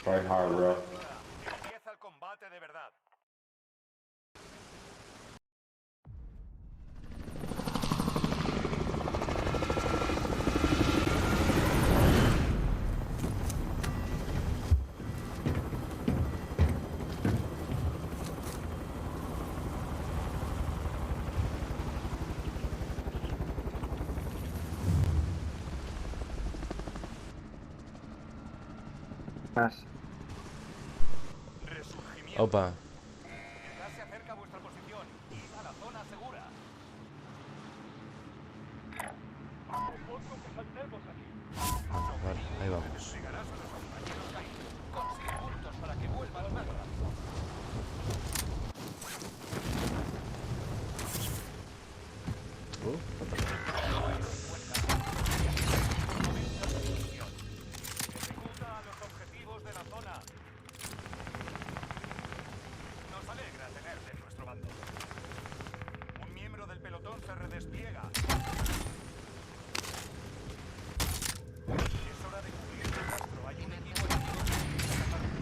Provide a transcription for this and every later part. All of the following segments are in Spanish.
Try hard, bro. Empieza el combate de verdad. Resurgimiento. Opa. Ya se acerca a vuestra posición. Id a la zona segura. Propongo que saltemos aquí. Vale, ahí vamos. Llegarás a los compañeros caídos. Consigue puntos para que vuelvan más rápido. Ejecuta a los objetivos de la zona. Nos alegra tenerte en nuestro bando. Un miembro del pelotón se redespliega. Es hora de cubrir el rastro. Hay un equipo enemigo que está atacando.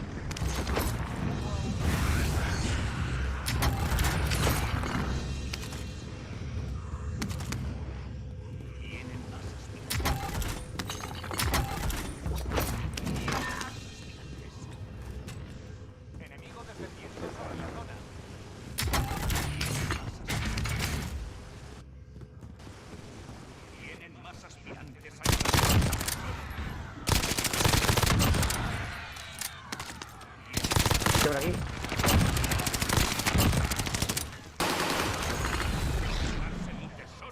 Enemigo defendiendo sobre la zona. Tienen más aspirantes allá. ¿Qué por aquí? Llevarse un tesoro.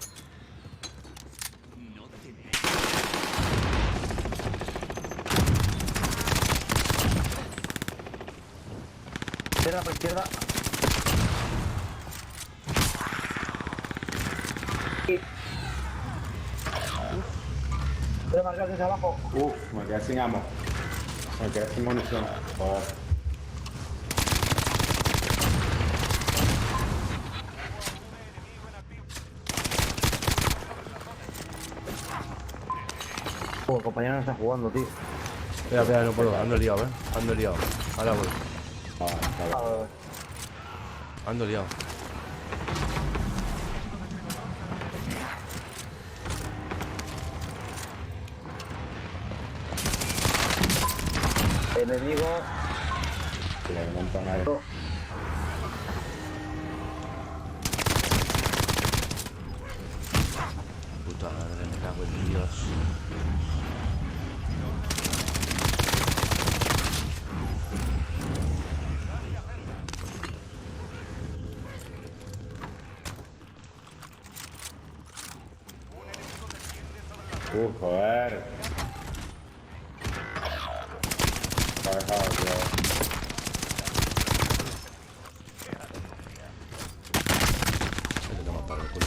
No tenéis. Izquierda por izquierda. Y... Voy a marcar desde abajo. Me quedé sin ammo. Me quedé sin munición. Joder. El compañero no está jugando, tío. Espera, espera, no puedo. Ando liado, Ando liado. Ahora voy. Vale. Ando liado. Enemigo. Le montan ahí. Puta madre, me cago en Dios. Joder. Try hard, bro. Se te matar el culo.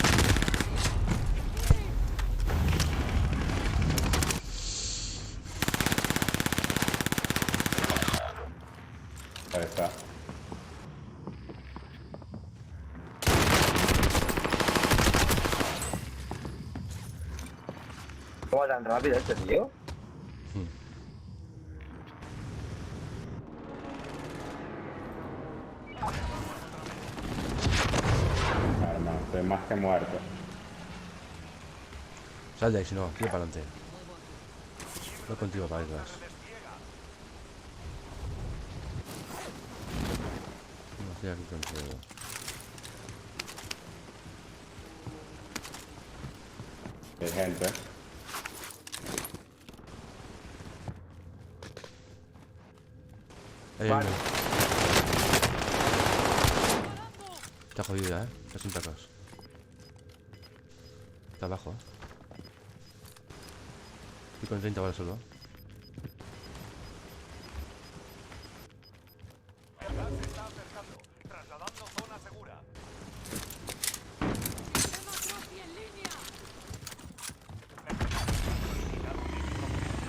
Ahí está. ¿Cómo va tan rápido este tío? Hermano, estoy más que muerto. Sal de ahí, si no, tira para adelante. Voy contigo para atrás. No, estoy aquí contigo. Hay gente. Ahí, Vale. ahí. Está jodido ya, Está sin tacos. Está abajo, Y con 30 balas solo. El gas se está acercando. Trasladando zona segura.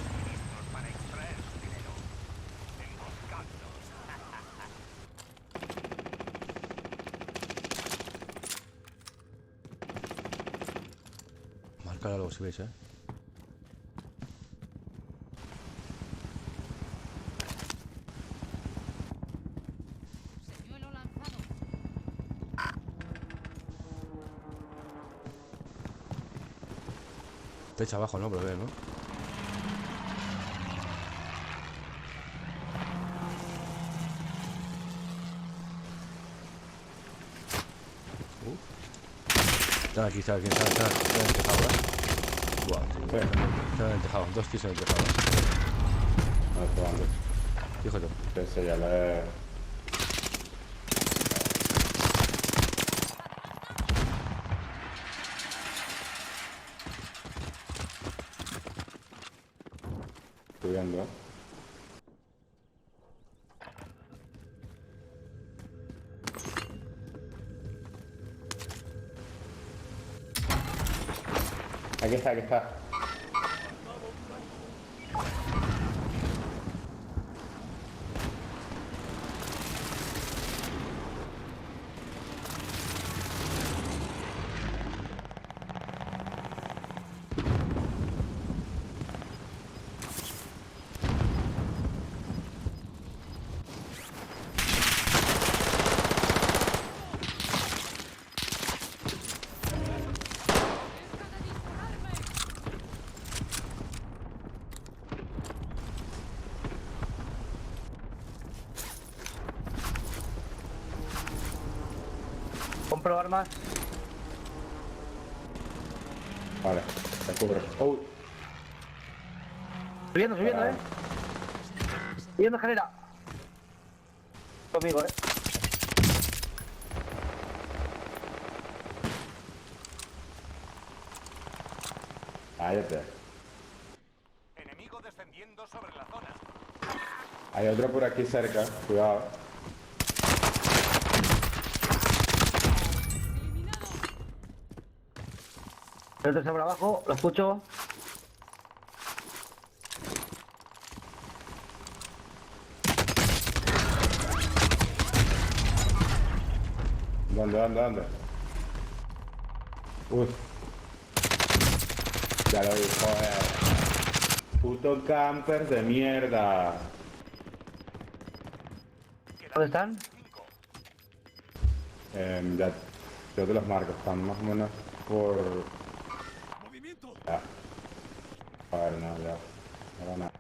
Suministros para extraer su dinero. Emboscadlos. Marcar algo si veis, Techo abajo, ¿no? Pero veo, ¿no? Están aquí, están en el tejado, ¿eh? Buah, Sí. están en el tejado, dos tíos en el tejado. No, estoy jugando. Fíjate. Ese ya le... Estoy viendo, ¿eh? Aquí está, aquí está. Compro armas. Vale, te cubro. Uy, Subiendo, Parado. Subiendo escalera. Conmigo, cállate. Enemigo descendiendo sobre la zona. Hay otro por aquí cerca, cuidado. El otro está por abajo, lo escucho. ¿Dónde? Uy. Ya lo vi, joder. Puto camper de mierda. ¿Dónde están? Ya, yo te los marco, están más o menos por... ¡Movimiento! Ya. A ver, no, ya. No van a...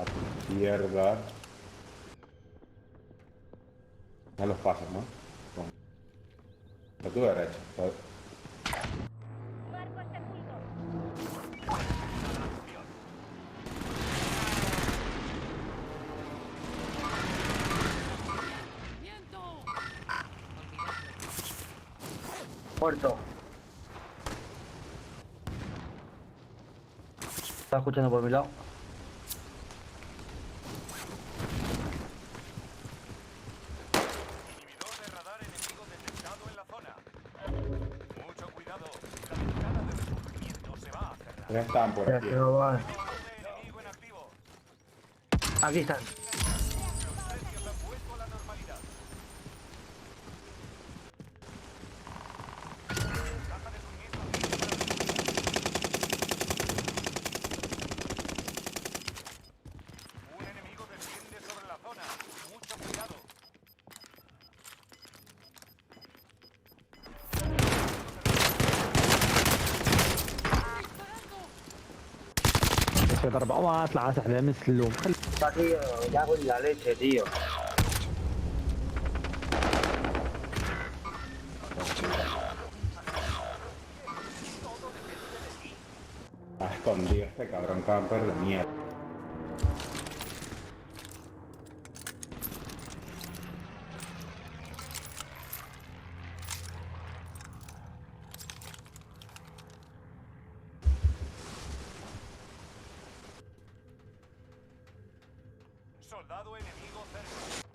A tu izquierda. No los pases, ¿no? Bueno. A tu derecha. Marco este punto. Muerto. Estaba escuchando por mi lado. Inhibidor de radar enemigo detectado en la zona. Mucho cuidado. La ventana de resurgimiento se va a cerrar. Ya están por aquí. Pero va. Enemigo en activo. Aquí están. Los tercios han vuelto a la normalidad. Caja de suministro lista para un enemigo desciende sobre la zona. Mucho cuidado. بس ضرب الله اطلع على سحبه مثل اللوم خلي Tío, ya hago la leche, tío. Está escondido este cabrón camper de mierda. Soldado enemigo cerca.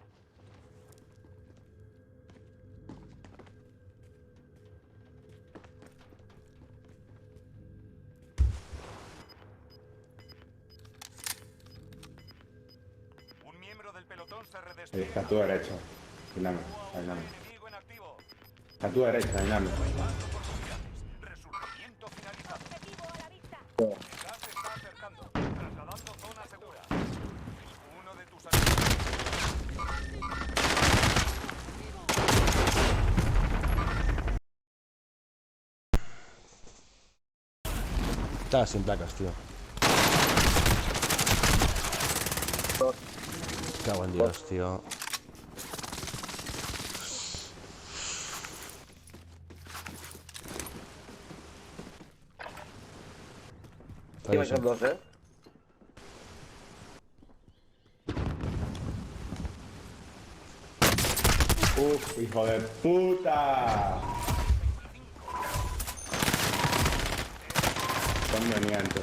Un miembro del pelotón se Ahí redestina. está a tu derecha. Dinamo, dinamo. Enemigo en activo. Está a tu derecha, dinamo. Más oportunidades. Resurgimiento finalizado. Objetivo a la vista. El gas se está acercando. Trasladando zona segura. Uno de tus aliados. Está sin placas, tío. Dos. Cago en Dios, tío. Sí, me son dos, ¿eh? Uf, hijo de puta. Conveniente.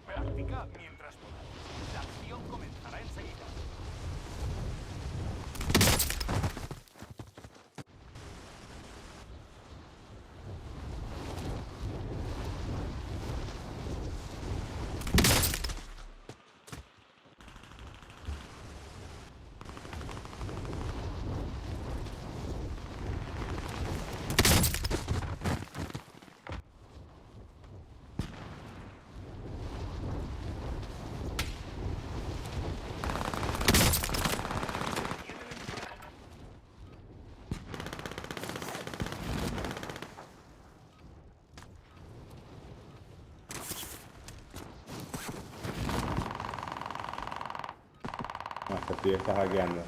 Practica mientras podáis. La acción comenzará enseguida. No, este tío está hackeando.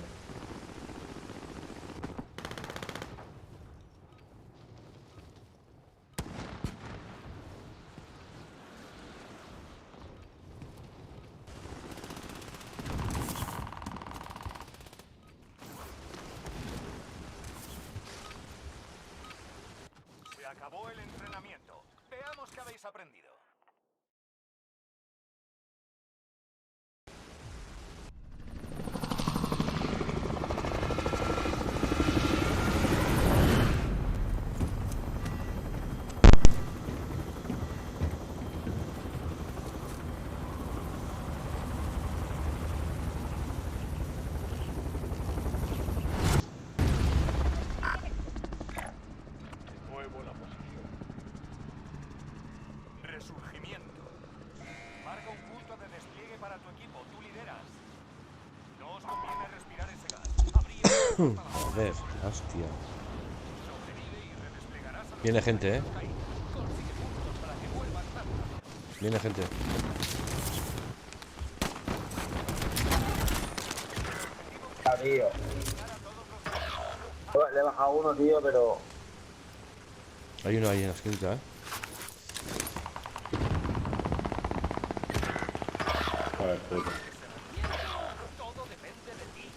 Se acabó el entrenamiento. Veamos qué habéis aprendido. Nuevo la posición. Resurgimiento. Marca un punto de despliegue para tu equipo. Tú lideras. No os conviene respirar ese gas. Habría Joder, hostia. sobrevive y redesplegarás a los Viene gente, caídos. Consigue puntos para que vuelvan rápido. Viene gente. Ah, tío. Le he bajado uno, tío, pero... Hay uno ahí en la esquinita, Joder, puta. Todo depende de ti.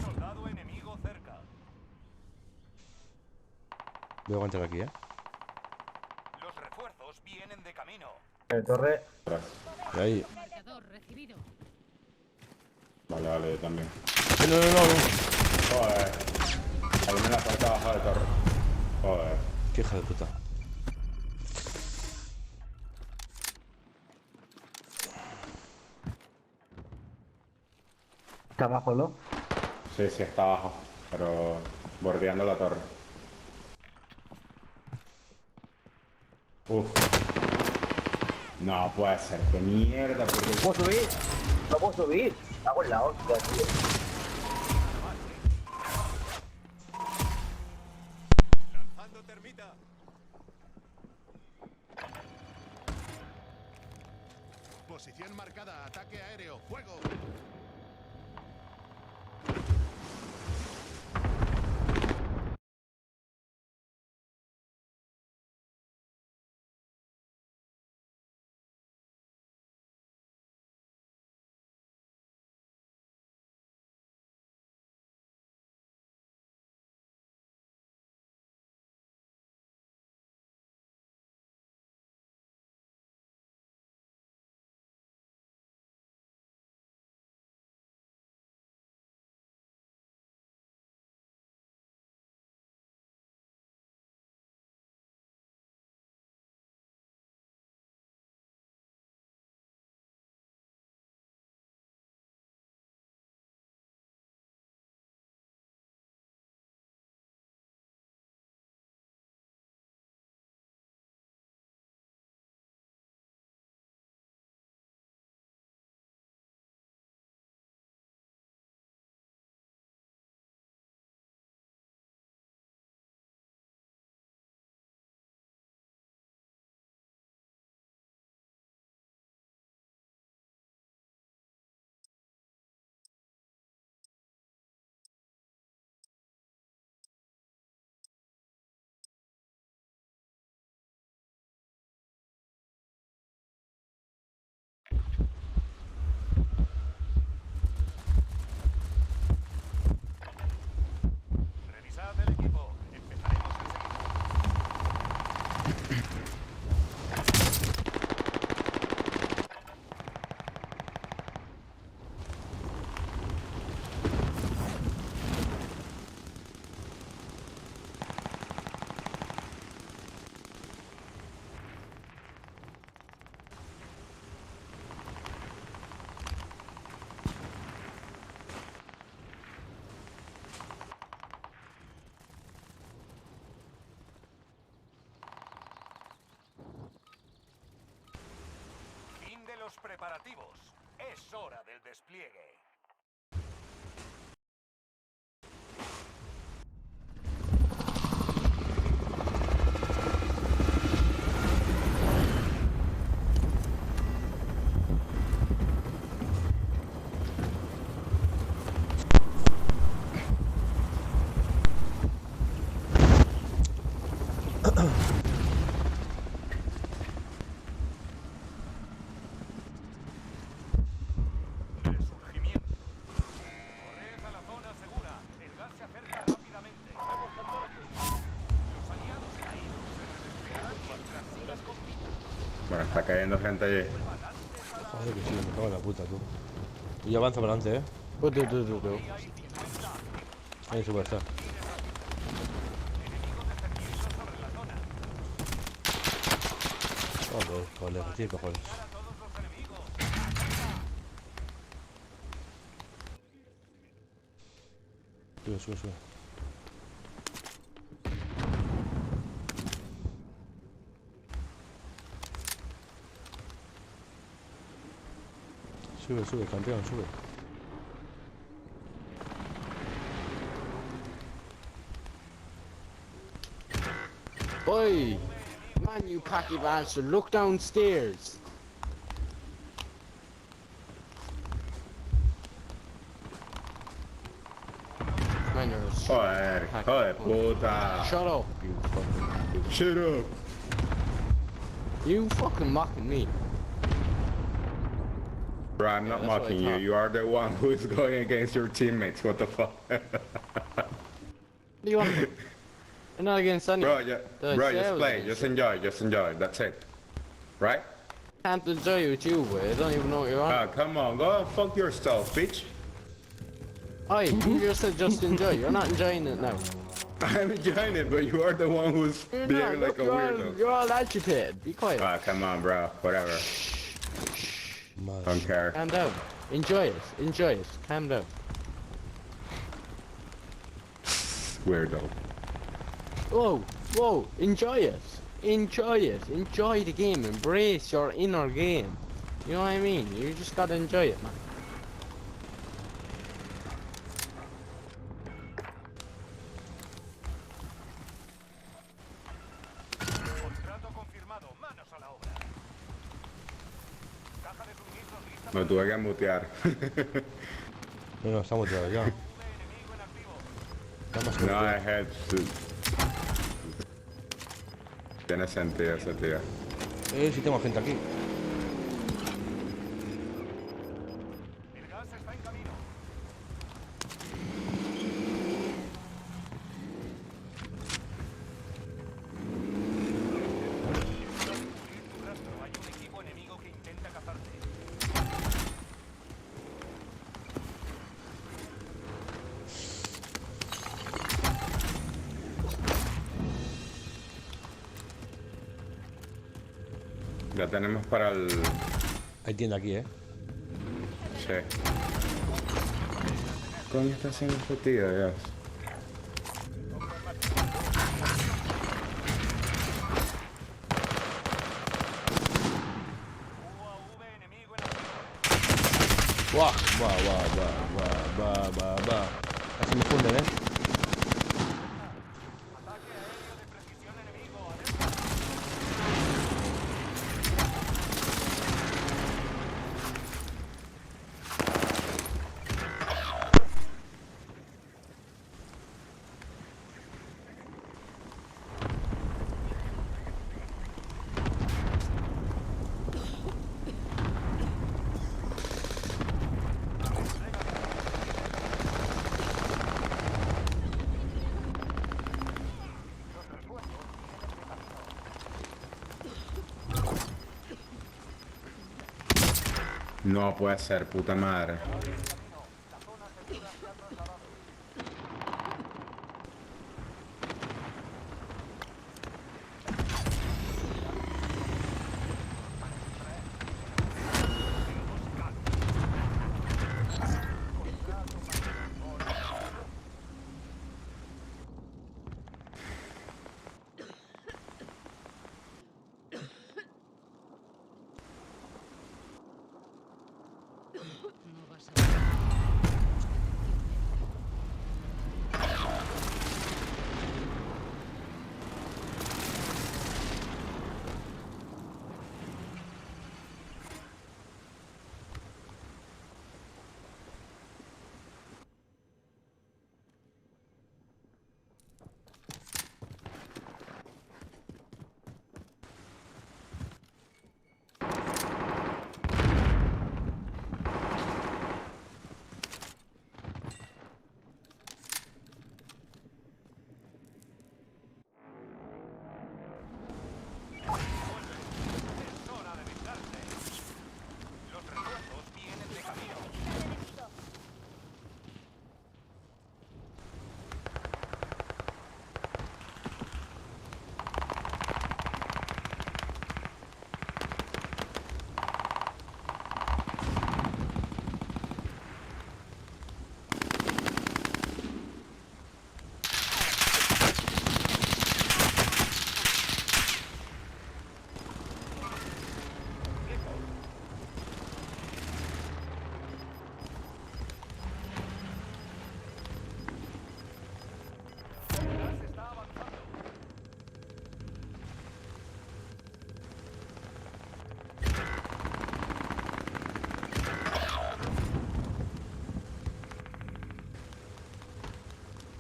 Soldado enemigo cerca. Voy a aguantar aquí, Los refuerzos vienen de camino. El torre... Atrás. De ahí. Marcador recibido. Vale, vale, yo también. No, no, no, no. Joder. Hay uno en la parte de abajo de torre. Joder. Qué hija de puta. Está abajo, ¿no? Sí, sí, está abajo. Pero bordeando la torre. Uf. No puede ser. Qué mierda, porque... ¿Puedo subir? No puedo subir. Hago en la hostia, tío. Lanzando termita. Posición marcada, ataque aéreo, fuego. Fin de los preparativos. Es hora del despliegue. Resurgimiento. Corred a la zona segura. El gas se acerca rápidamente. Los aliados caídos se redesplegarán mientras sigas con vida. Bueno, está cayendo gente allí. Joder, que sí, me cago en la puta, tú. Y yo avanzo para adelante, Ahí sube está. Joder, joder, tío, cojones. Sube, sube, sube. Sube, sube, campeón, sube. Oi! Man, you cocky bastard, look downstairs! Man, you're a Joder, joder, puta. Shut up, you fucking... Shut up. You fucking mocking me. Bro, I'm not that's what I mocking you. thought. You are the one who is going against your teammates. What the fuck? What do you want to do? I'm not against anyone. Bro, just play. Just enjoy. Just enjoy. That's it. Right? Can't enjoy with you, boy. I don't even know what you're on. Ah, come on. Go fuck yourself, bitch. Oi, you just said just enjoy. You're not enjoying it now. I'm enjoying it, but you are the one who's You're behaving not. like a Look, weirdo. you're all agitated. Be quiet. Ah, come on, bro. Whatever. Madre. Don't care. Calm down. Enjoy it. Enjoy it. Calm down. Weirdo. Whoa, whoa, enjoy it. Enjoy it. Enjoy the game. Embrace your inner game. You know what I mean? You just gotta enjoy it, man. Contrato confirmado. Manos a la obra. Caja de suministros lista. Me tuve que mutear. No, no, estamos ya, ya. Enemigo en activo. Está más que No, bien. I had to... Tiene sentido ese tío. Sí tengo gente aquí. El gas está en camino. Cubrir tu rastro. Hay un equipo enemigo que intenta cazarte. Ya tenemos para el... Hay tienda aquí, Sí. ¿Qué coño está haciendo este tío, Dios? UAV enemigo en activo. Buah, va. Así me funden, Ataque aéreo de precisión enemigo. Alerta. No puede ser, puta madre. Es hora de vengarse. Los refuerzos vienen de camino. Seguir al enemigo. El gas está avanzando.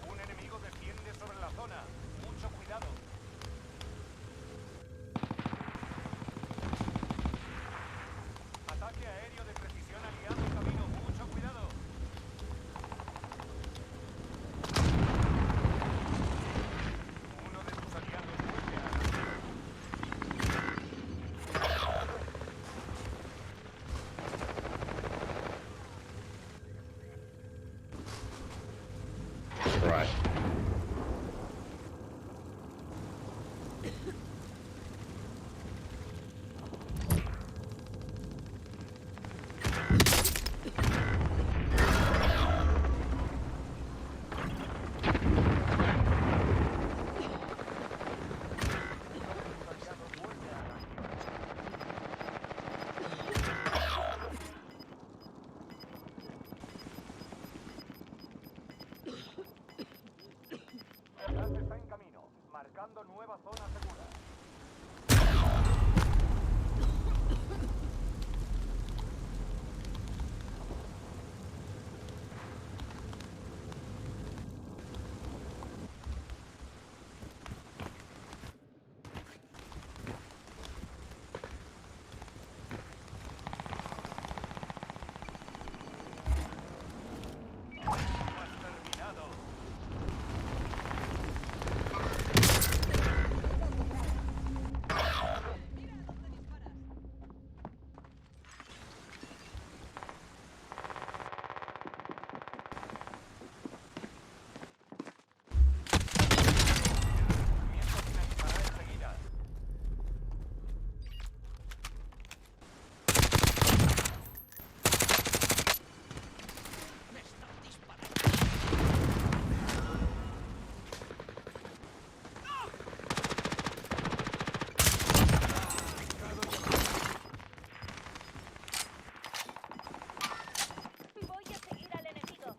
Un enemigo desciende sobre la zona. Mucho cuidado. Ataque aéreo de precisión aliado en camino. Mucho cuidado. Uno de tus aliados vuelve a atacar. Right. El gas está en camino, marcando nueva zona segura. No has terminado. El reconocimiento finalizará enseguida. Voy a seguir al enemigo.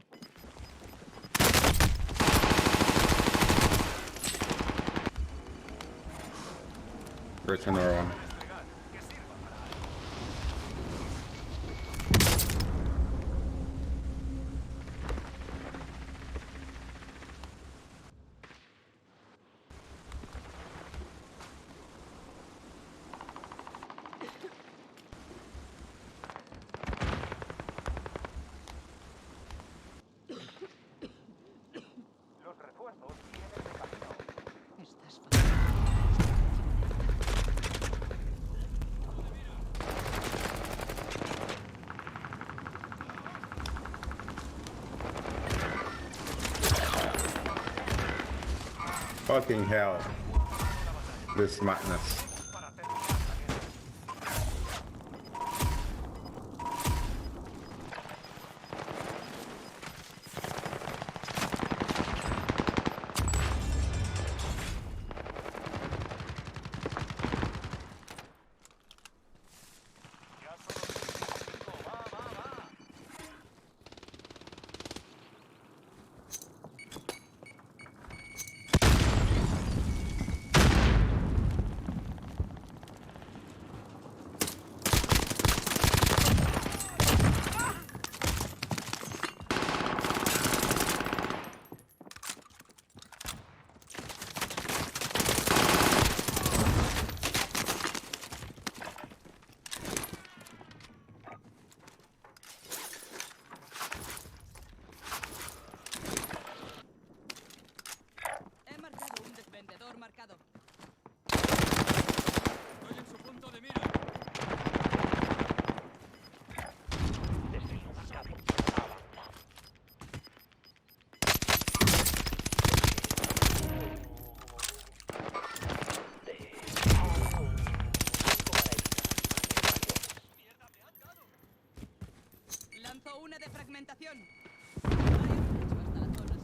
Return our Desplegar, que sirva para algo. Los refuerzos vienen de camino. Estás fatal. Fucking hell. This madness. para terminar la guerra. Ya solo quedan 5. Va, va, va. He marcado un desvendedor marcado. Estoy en su punto de mira. Destino marcado. Avanza. Lanzo una de fragmentación. Vaya derecho hasta la zona.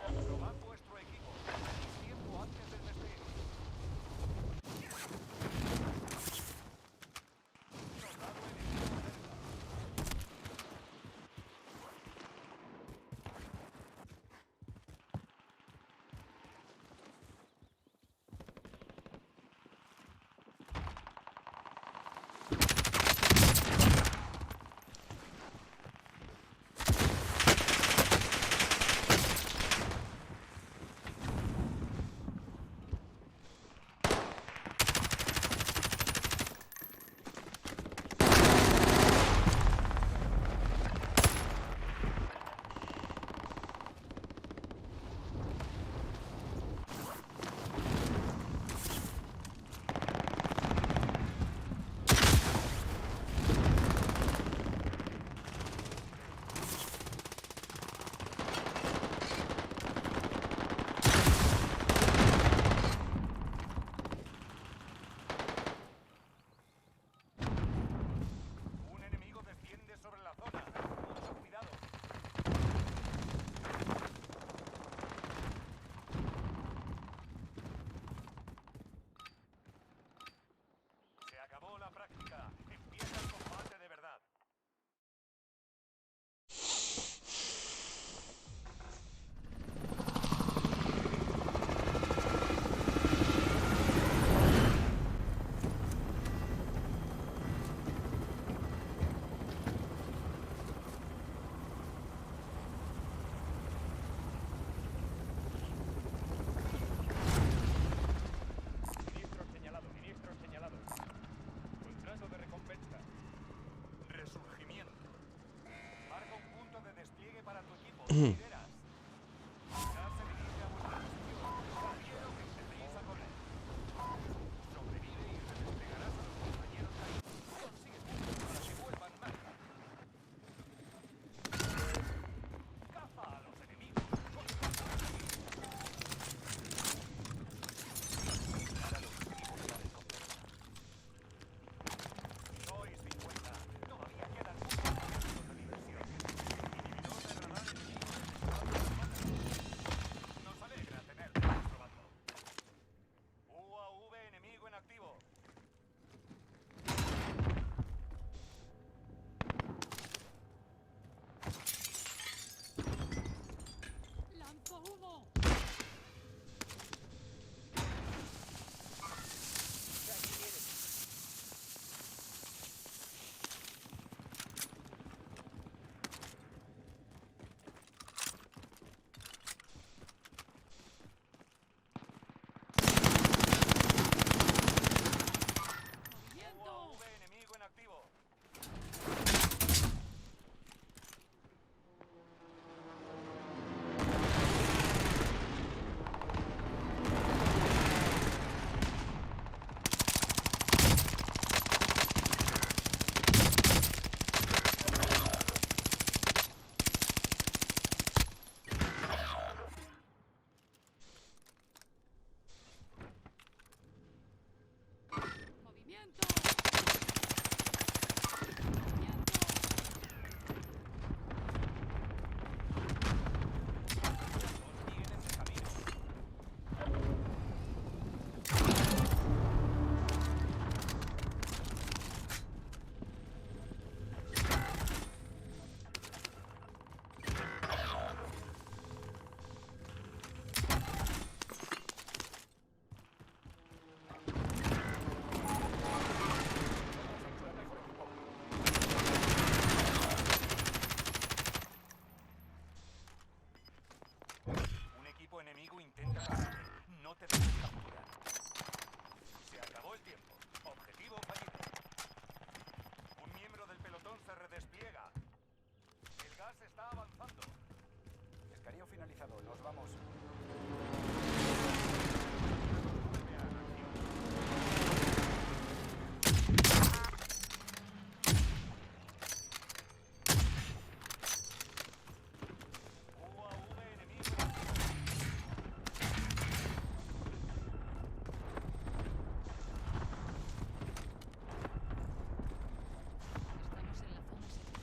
Probad vuestro equipo. Tenéis tiempo antes del despegue. Soldado enemigo cerca. Un enemigo desciende sobre la zona. Mucho cuidado. Se acabó la práctica. Empieza el combate de verdad. Siniestro señalado, siniestro señalado. Contrato de recompensa. Resurgimiento. Marca un punto de despliegue para tu equipo. Lideras. Ya se dirige a vuestra posición. Quiero que empecéis a correr. Sobrevive y redesplegarás a los compañeros caídos. Consigue puntos para que vuelvan más rápido. Caza a los enemigos. Sois 50. Todavía quedan muchos minutos de diversión. Inhibidor de radar enemigo. enemigo intenta ganarte. No te dejes capturar. Se acabó el tiempo. Objetivo fallido. Un miembro del pelotón se redespliega. El gas está avanzando. Escaneo finalizado. Nos vamos. UAV enemigo. Estamos en la zona segura.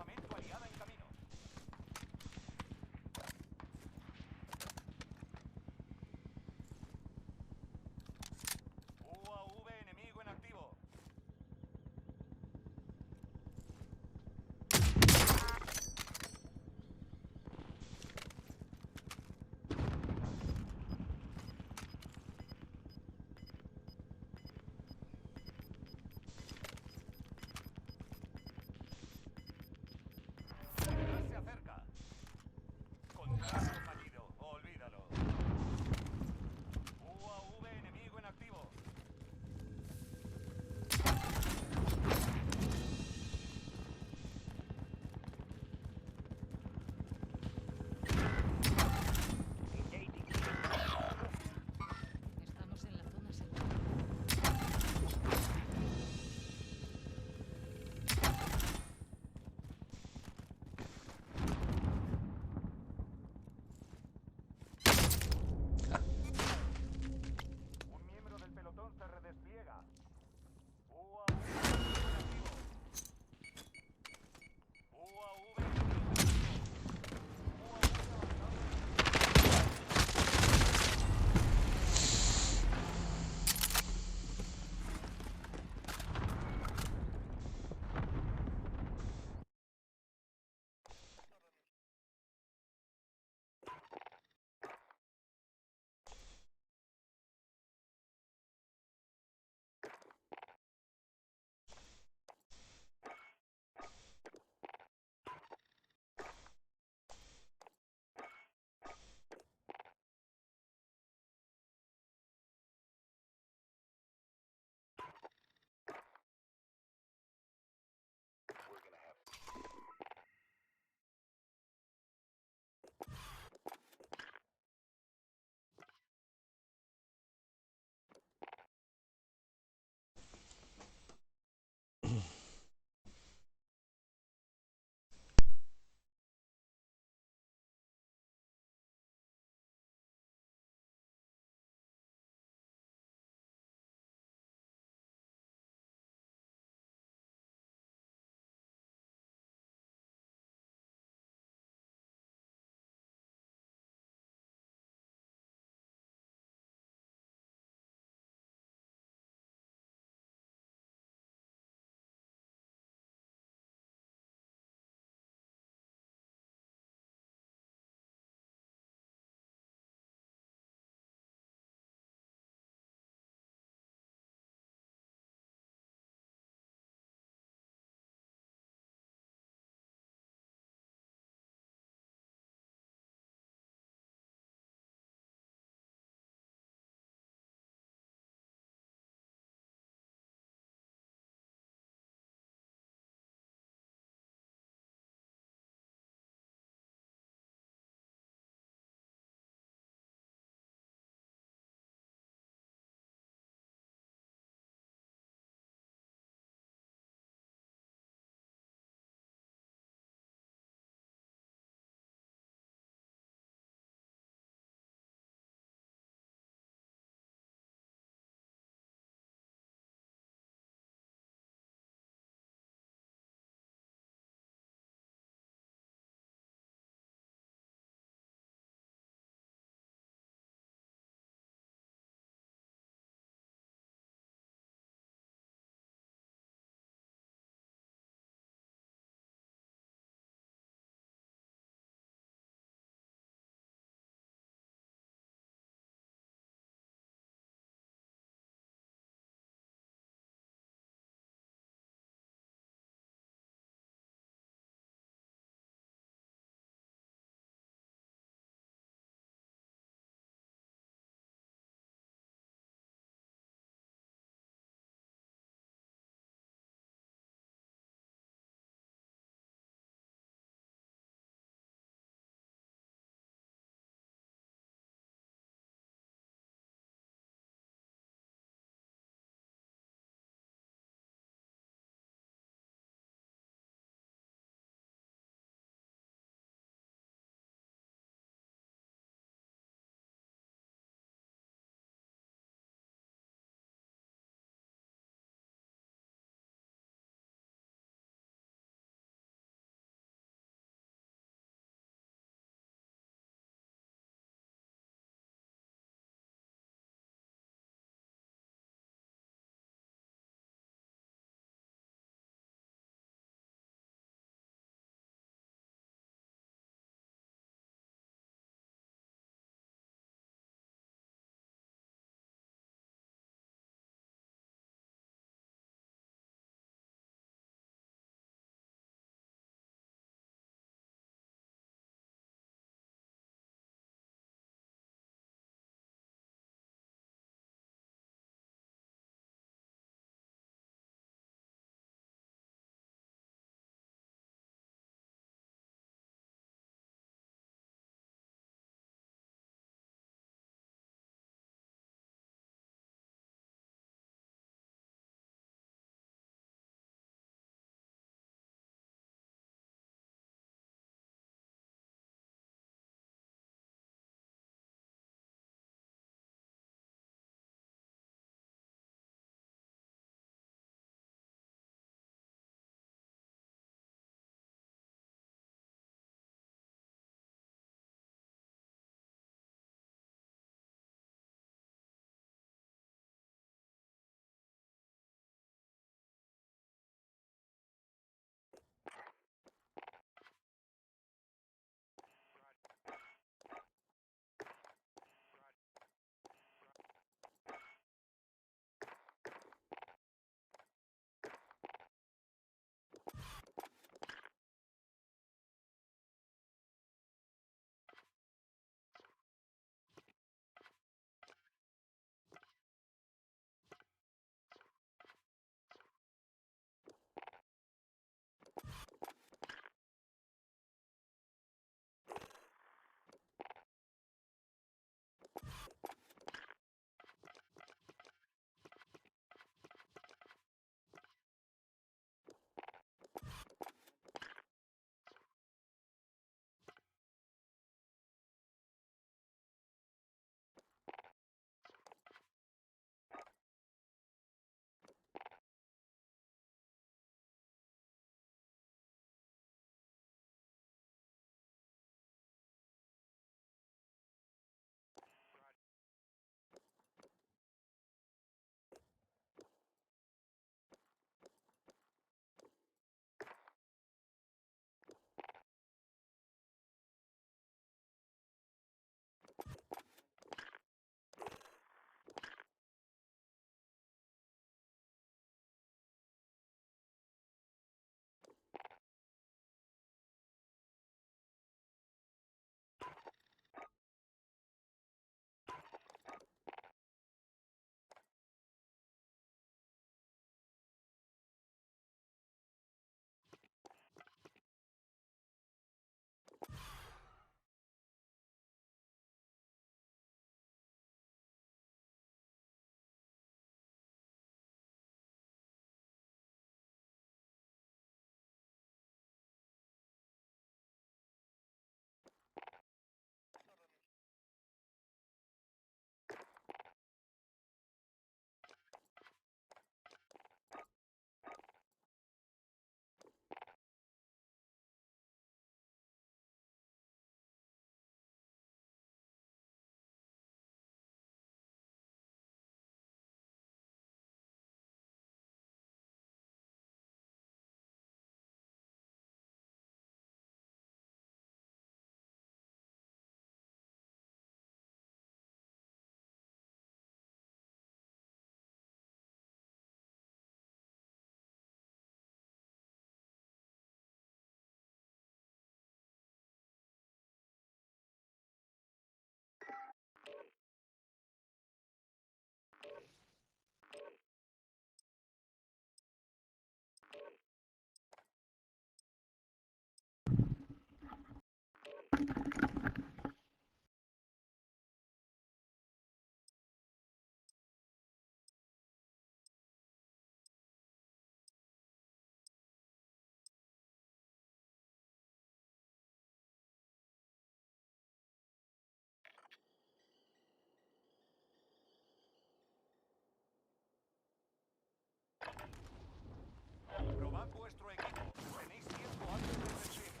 Probad vuestro equipo. Tenéis tiempo antes del desfile.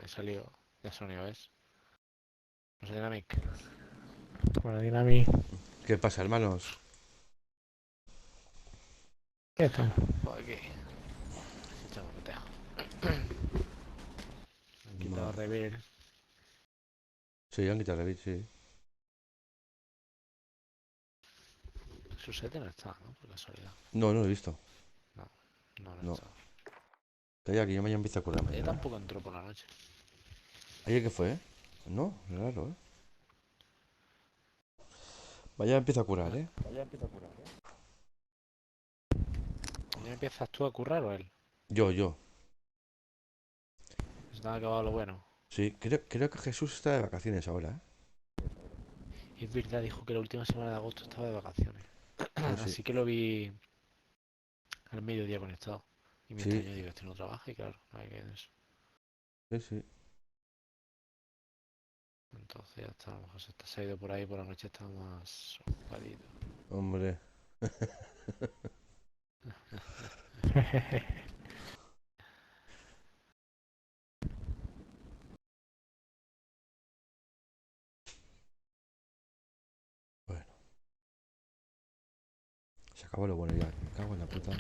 He salido. Ya sonido, ¿ves? No sé, Dynamic. Bueno, Dinami. ¿Qué pasa, hermanos? ¿Qué tal? Por aquí. Echamos un tejo. Han quitado reveal. Sí, han quitado el sí. Su sete no está, ¿no? Por casualidad. No, no lo he visto. No No. está. Calla, que yo mañana empiezo a currar Ella mañana. tampoco entró por la noche. ¿Ayer qué fue? No, es raro, ¿eh? Vaya, empiezo a curar, ¿eh? ¿Ya empiezas tú a currar o él? Yo. Se te ha acabado lo bueno. Sí, creo que Jesús está de vacaciones ahora, ¿eh? Es verdad, dijo que la última semana de agosto estaba de vacaciones. Pues sí. Así que lo vi al mediodía conectado. Y me Sí. extrañó, digo, este no trabaja y claro, no hay que eso. Sí. Entonces ya está, a lo mejor se ha ido por ahí por la noche, está más ocupadito. Hombre. Bueno. Se acabó lo bueno ya. Me cago en la puta.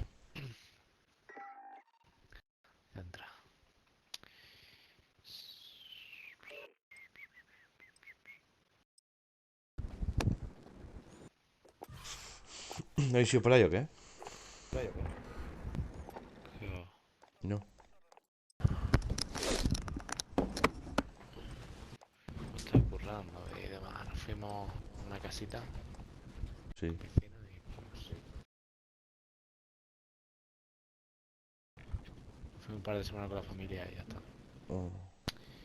Ya entra. ¿No habéis ido por ahí o qué? Digo, No. estoy currando y demás. Nos fuimos a una casita, Sí. piscina y pues, fui un par de semanas con la familia y ya está. Oh.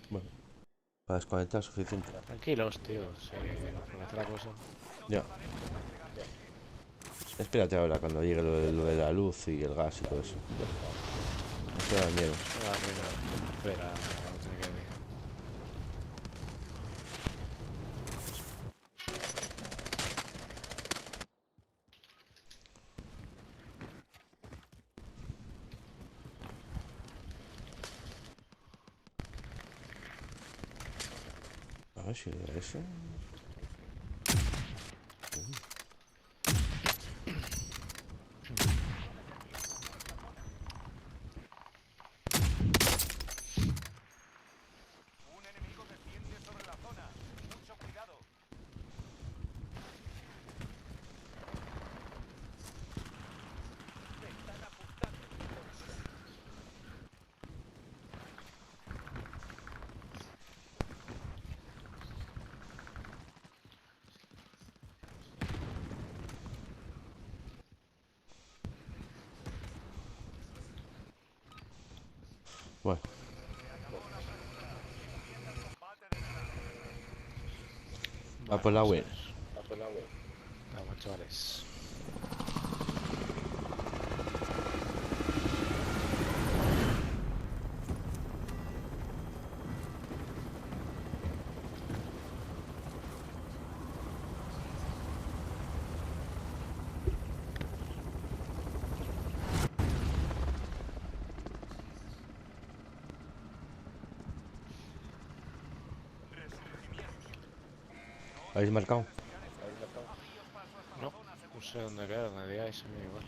Bueno. Para desconectar suficiente. Tranquilos, tío, por hacer la cosa. Ya. Espérate ahora cuando llegue lo de la luz y el gas y todo eso. Esto da miedo. Espera, no tiene que ver. A ver si era ese. Un enemigo desciende sobre la zona. Mucho cuidado. Te están apuntando. Bueno. A por la web. Vamos, chavales. ¿Habéis marcado? No, no sé dónde queda, donde digáis, a mí igual.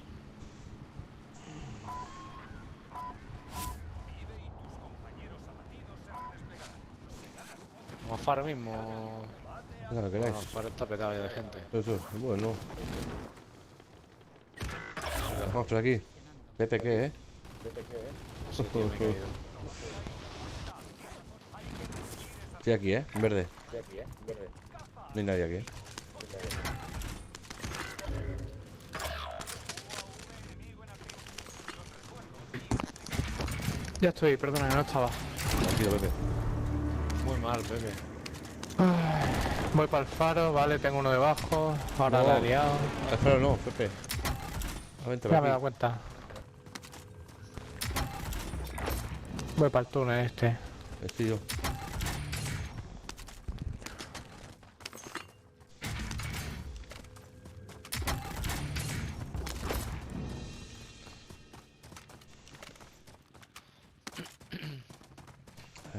Vamos a ahora mismo. Venga, lo queráis. Bueno, Faro está petado ya de gente. Eso, bueno. Vamos por aquí. Pepe, ¿qué, Sí, tío, me he caído. Estoy aquí, en verde. No hay nadie aquí. Ya estoy, perdona, que no estaba. Tranquilo, Pepe. Muy mal, Pepe. Voy para el faro, vale, tengo uno debajo. Ahora No. la he liado. Espera, no, Pepe. Vente, Ya me he aquí. dado cuenta. Voy para el túnel este. Estoy yo.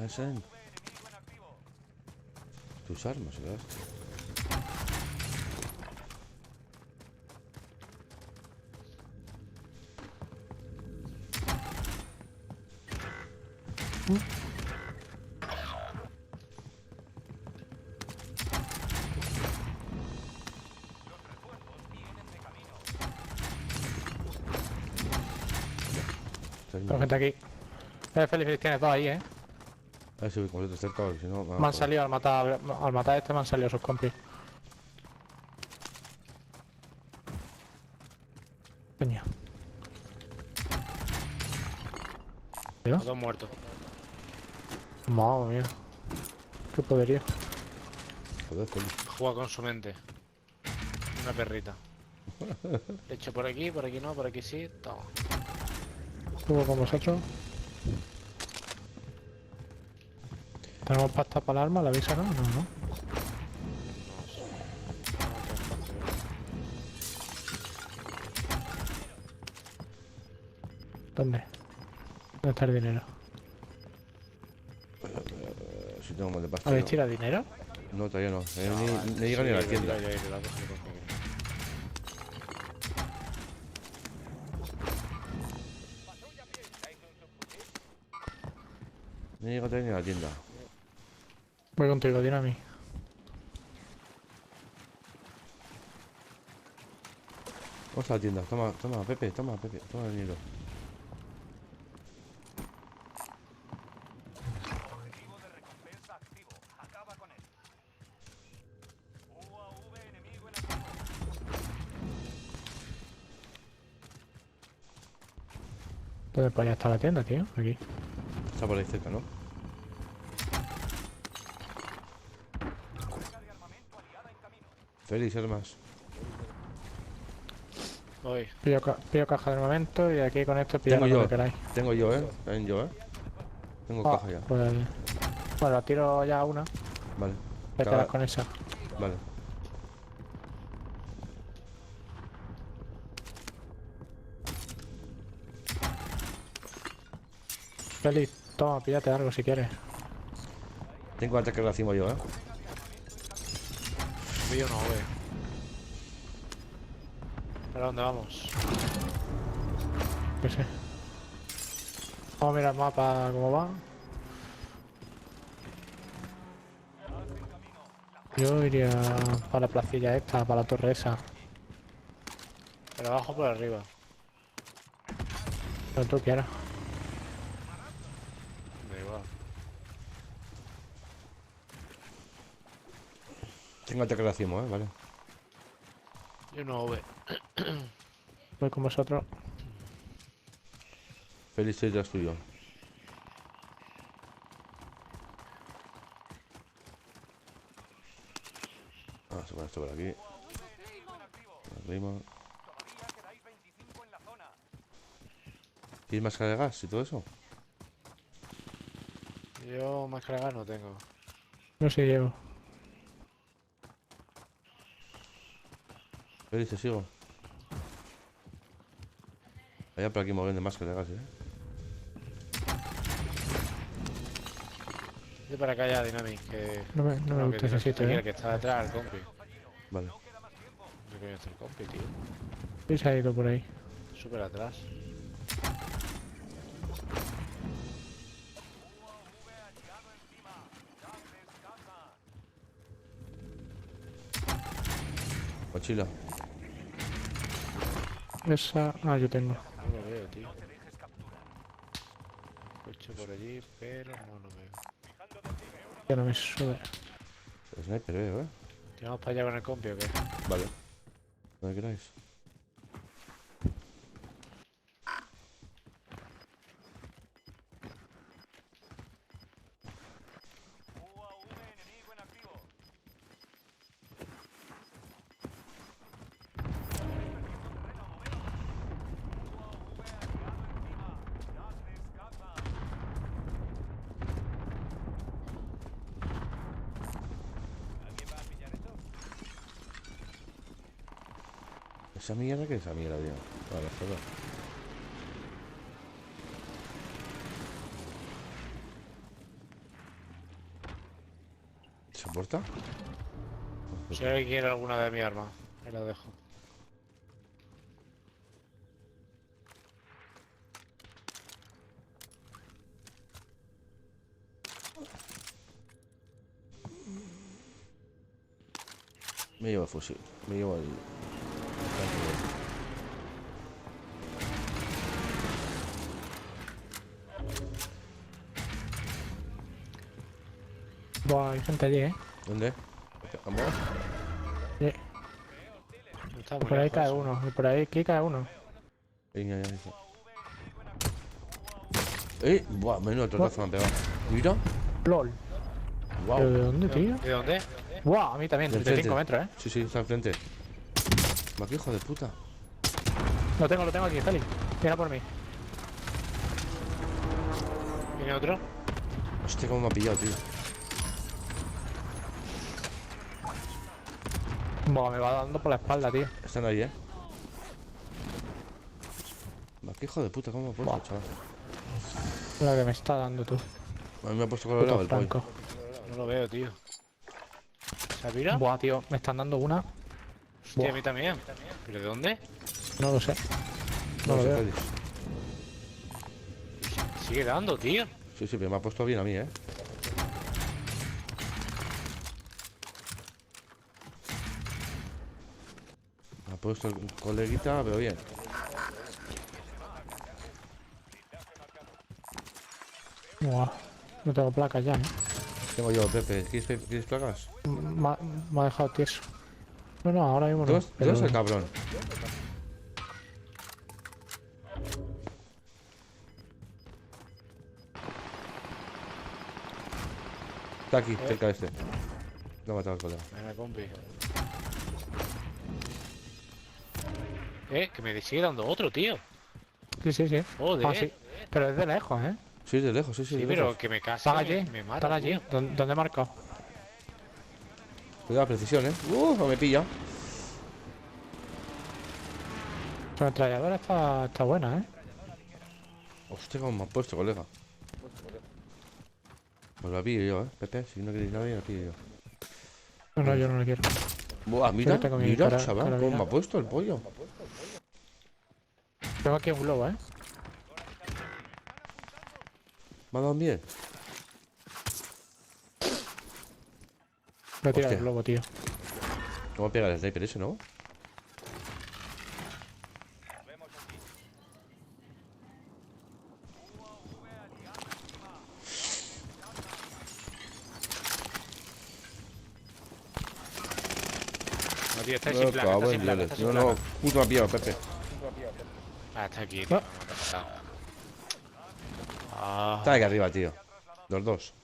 Hacen tus armas, ¿verdad? Tengo gente aquí. Feliz, tienes dos ahí, A ver si como te cerca, si no... Me han salido al matar a este, me han salido sus compis. Coño. Los dos muertos. Madre mía. Qué poderío. Joder, Feli. Juega con su mente. Una perrita. Le echo por aquí no, por aquí sí. Toma. Estuvo con vosotros. ¿Tenemos pasta para el arma? ¿La avisa, no? No, no. ¿Dónde? ¿Dónde está el dinero? Si tengo más de pasta. ¿Habéis No. tirado dinero? No, todavía no. Ni llega ni a la tienda. Ya, la cojo, la cojo. No llega todavía ni a la tienda. Voy contigo, Dinami. Vamos a la tienda. Toma, Pepe, toma el dinero. Objetivo de recompensa activo. Acaba con él. UAV enemigo en activo. ¿Dónde para allá está la tienda, tío? Aquí. Está por ahí cerca, ¿no? Carga de armamento aliada en camino. Félix, armas. Voy. Pillo caja de momento y aquí con esto pillad Tengo lo yo. que queráis. Tengo yo, También yo, Tengo caja ya. Pues... Bueno, tiro ya una. Vale. Te Cada- quedas con esa. Vale. Feliz, toma, píllate algo si quieres. Tengo ataque racimo yo, Pillo no, ve. ¿Para dónde vamos? Que sé. Vamos a mirar el mapa cómo va. Yo iría para la placilla esta, para la torre esa. Pero abajo o por arriba. Lo que tú quieras. Da igual. Tengo ataque racimo, vale. Yo no ve. Voy con vosotros. Félix, soy tras tuyo. Vamos a poner esto por aquí. Arriba. Todavía quedáis 25 en la zona. ¿Tienes máscara de gas y todo eso? Yo más cargar no tengo. No sé, llevo. Félix, te sigo. Vaya por aquí moviendo máscara de gas, Vete para acá ya, Dynamic, que... No me gusta ese sitio, El que está detrás, el compi. Vale. ¿Dónde coño está el compi, tío? Sí, se ha ido por ahí. Súper atrás. Mochila. Esa... Ah, yo tengo. No lo veo, tío. Coche por allí, pero no lo veo. Ya no me sube. Sniper veo, ¿Tiramos para allá con el compi o qué? Vale. Donde queráis. UAV enemigo en activo. ¿Alguien va a pillar esto? ¿Esa mierda qué es esa mierda, tío? Vale, joder. ¿Se porta? Si alguien quiere alguna de mi arma, me la dejo. Me llevo el fusil. Me llevo el... Buah, hay gente allí, ¿Dónde? ¿Vamos? Sí. No está Y muy por ahí lejos, cae eso. uno. Y por ahí aquí cae uno. Venga, ya, ya. Buah, menudo tortazo me han pegado. Mira. LOL. Wow. ¿Pero de dónde, tío? ¿De dónde? Buah, a mí también, Del 35 frente. metros, Sí, sí, está enfrente. Va, qué hijo de puta. Lo tengo aquí, Feli. Mira por mí. ¿Viene otro? Hostia, cómo me ha pillado, tío. Buah, me va dando por la espalda, tío. Están ahí, Va, qué hijo de puta, cómo me ha puesto, Buah. chaval. Lo que me está dando tú. A mí me ha puesto colorado Puto el pollo. Franco. No lo veo, tío. ¿Se mira? Buah, tío, me están dando una. Hostia, Buah. a mí también. ¿Pero de dónde? No lo sé. No No lo sé, veo. Félix. Sigue dando, tío. Sí, sí, pero me ha puesto bien a mí, Me ha puesto el coleguita, pero bien. Buah, no tengo placas ya, Tengo yo, Pepe. ¿Quieres placas? Me ha dejado tieso. No, no, ahora mismo no. ¿Dos? pero- ¿Dos el cabrón? Está aquí, cerca de este. Lo ha matado el colega. Venga, compi. Que me sigue dando otro, tío. Sí, sí, sí. Joder. Ah, sí. Pero es de lejos, ¿eh? Sí, de lejos, sí, sí. Sí, de pero lejos. que me casa. Están allí. Me Están mata, allí. tío. ¿Dónde he marcado? Cuidado, precisión, no me pilla. La ametralladora está buena, ¿eh? Hostia, cómo me ha puesto, colega. Pues la pillo yo, Pepe. Si no queréis nadie, la pillo yo. No, no, yo no lo quiero. Buah, mira, Yo tengo mi mira, cara- chaval, carabina. cómo me ha puesto el pollo. Tengo aquí un globo, ¿eh? Me ha dado bien. Voy a tirar Hostia. el globo, tío. ¿Cómo pega el sniper ese, no? No, tío, está sin placa, está sin placa, está sin No, placa. no, puto me ha pillado, Pepe. Ah, está aquí, tío. Ah. Me ha pasado. Ah, Está aquí arriba, tío. Los dos.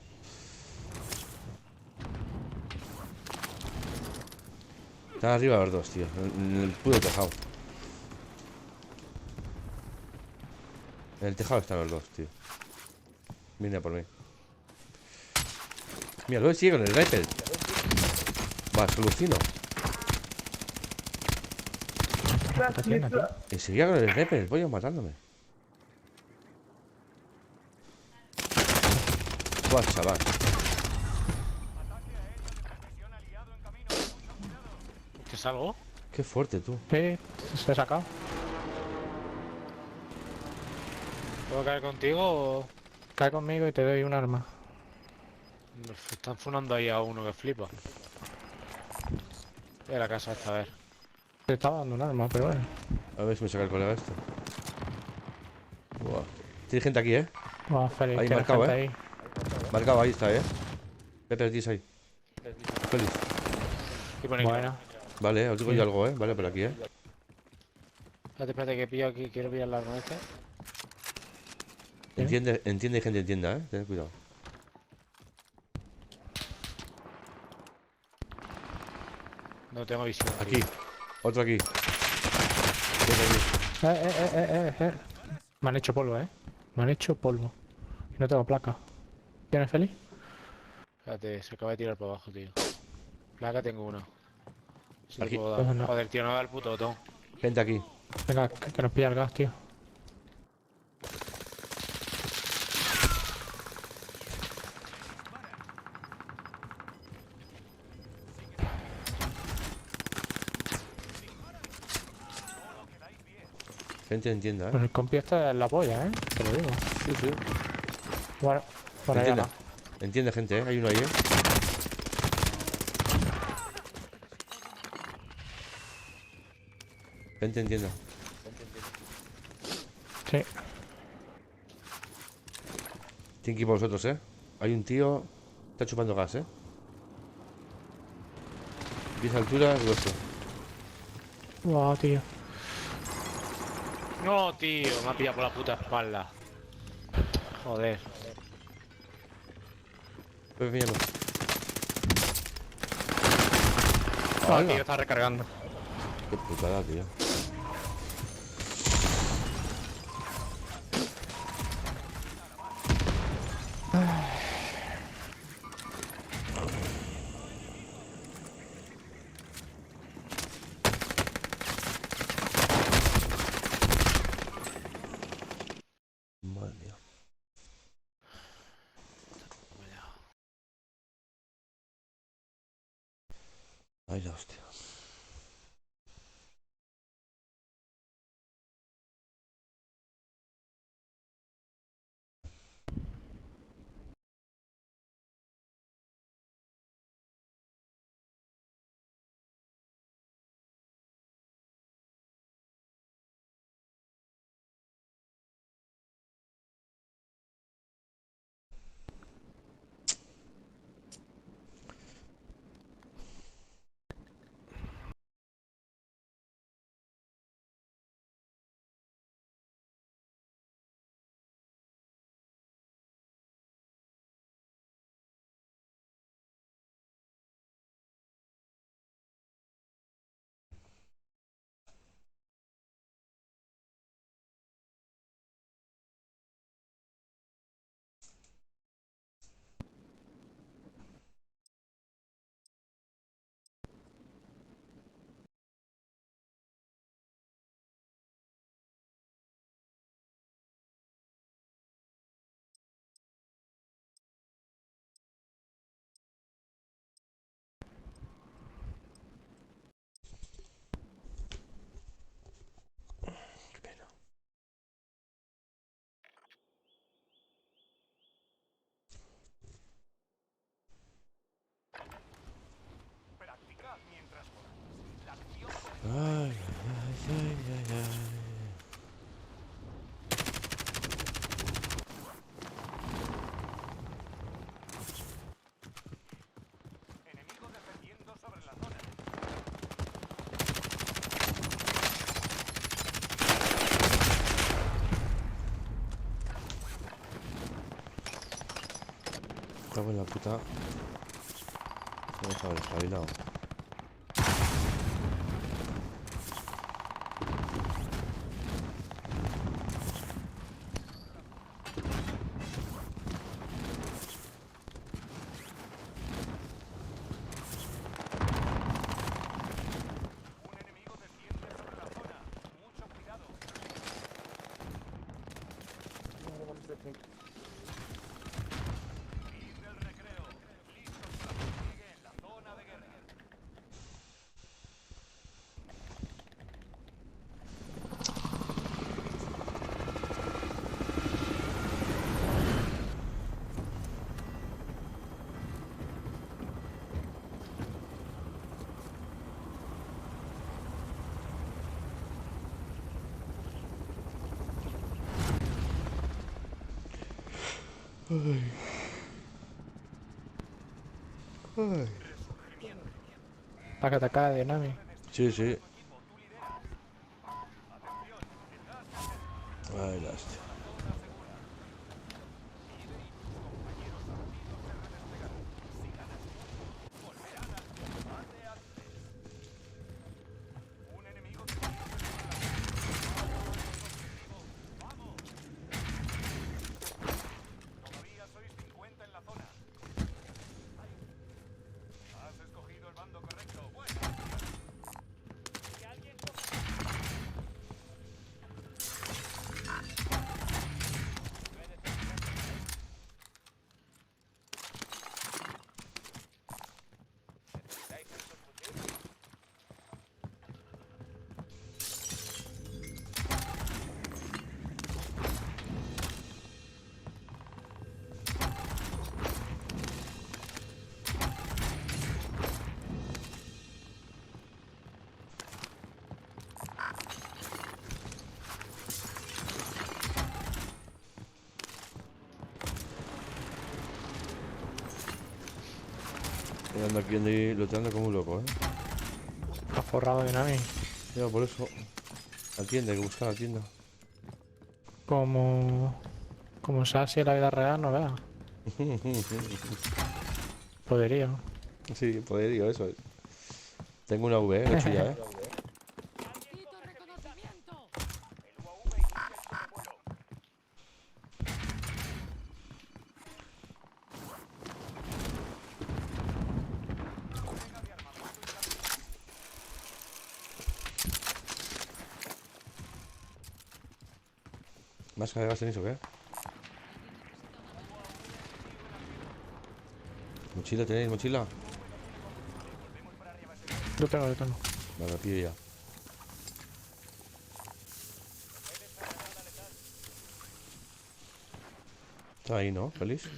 Están arriba los dos, tío. En el puto tejado. En el tejado están los dos, tío. Viene a por mí. Mira, luego sigue con el sniper. Va, soluciono. ¿Qué está haciendo, tío? Y seguía con el sniper, el pollo matándome. Buah, chaval. ¿Te salgo? Qué fuerte tú. Sí, se ha sacado. ¿Puedo caer contigo o...? Cae conmigo y te doy un arma. Están funando ahí a uno que flipa. Voy a la casa esta, a ver. Te estaba dando un arma, pero bueno. A ver si me saca el colega este. Buah. Tiene gente aquí, Va, Félix, Ahí tienes marcado, gente ¿eh? ahí. Marcado, ahí está, Pepe, tienes ahí. Feliz. Y pone que- Bueno, Vale, os digo Sí. yo algo, Vale, por aquí, Espérate, que pillo aquí. Quiero pillar el arma este. Entiende y gente entienda, Ten cuidado. No tengo visión. Aquí. Otro aquí. Otro aquí. Me han hecho polvo, Me han hecho polvo. Y no tengo placa. ¿Tienes Félix? Espérate, se acaba de tirar para abajo, tío. Placa tengo una. Si te Aquí. puedo Pues dar. no. Joder, tío, no da el puto botón. Gente aquí. Venga, que nos pilla el gas, tío. Gente entienda, Pues el compi está en la polla, te lo digo. Sí, sí. Bueno, por allá Entienda. no. Entiende, gente, Hay uno ahí, Gente entienda. Sí. Tienen que ir por vosotros, Hay un tío. Está chupando gas, 10 alturas, hueso. Wow, tío. No, tío, me ha pillado por la puta espalda. Joder. Pepe, míralo. Ah, Hala. tío, está recargando. Qué putada, tío. Madre mía. Ay, la hostia. Qué pena. Practicad mientras podáis. La acción Ay, ay, ay, ay, ay. enemigo defendiendo sobre la zona. Cago en la puta. Vamos a ver, espabilado. Un enemigo desciende sobre la zona. Mucho cuidado. Fin del recreo. Listos para el despliegue en la zona de guerra. Para que te acabe de Nami. Sí, sí. Ay, lástima. Un enemigo todavía sois 50 en la zona. Has escogido el bando correcto. Bueno. Que alguien Yo ando aquí luchando como un loco, ¿eh? Está forrado de Nami. Ya, por eso. La tienda, hay que buscar la tienda. Como sea así en la vida real, no veas. Poderío. Sí, poderío, eso es. Tengo una V, lo he hecho ya, ¿eh? Necesito reconocimiento. El UAV inicia el sobrevuelo. ¿Más cargas tenéis o qué? ¿Mochila tenéis? ¿Mochila? Yo tengo. Vale, la pillo ya. Está ahí, ¿no? ¿Feliz?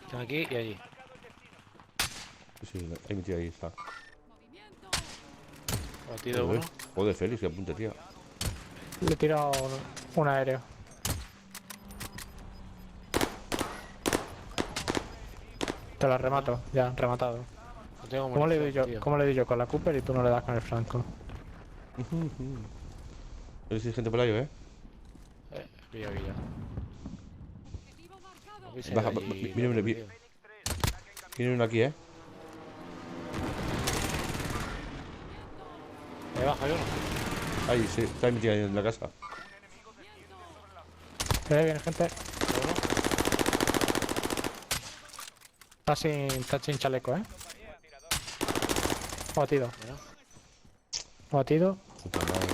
Están aquí y allí. Sí, sí, ahí metido ahí está. Batido Joder, uno. joder, Félix, qué puntería. Le he tirado un aéreo. Te la remato, ya, rematado. No tengo ¿Cómo le munición, doy yo? tío. ¿Cómo le doy yo con la Cooper y tú no le das con el franco? Félix, hay gente por ahí, ¿eh? Pilla, pilla. Objetivo marcado. No pise Baja, allí, mira, loco, mira, tío. Viene uno aquí, ¿eh? Ahí baja yo, ¿no? Ahí, sí, está ahí metido en la casa. Viene gente. Está sin chaleco, Batido. Batido. Puta madre.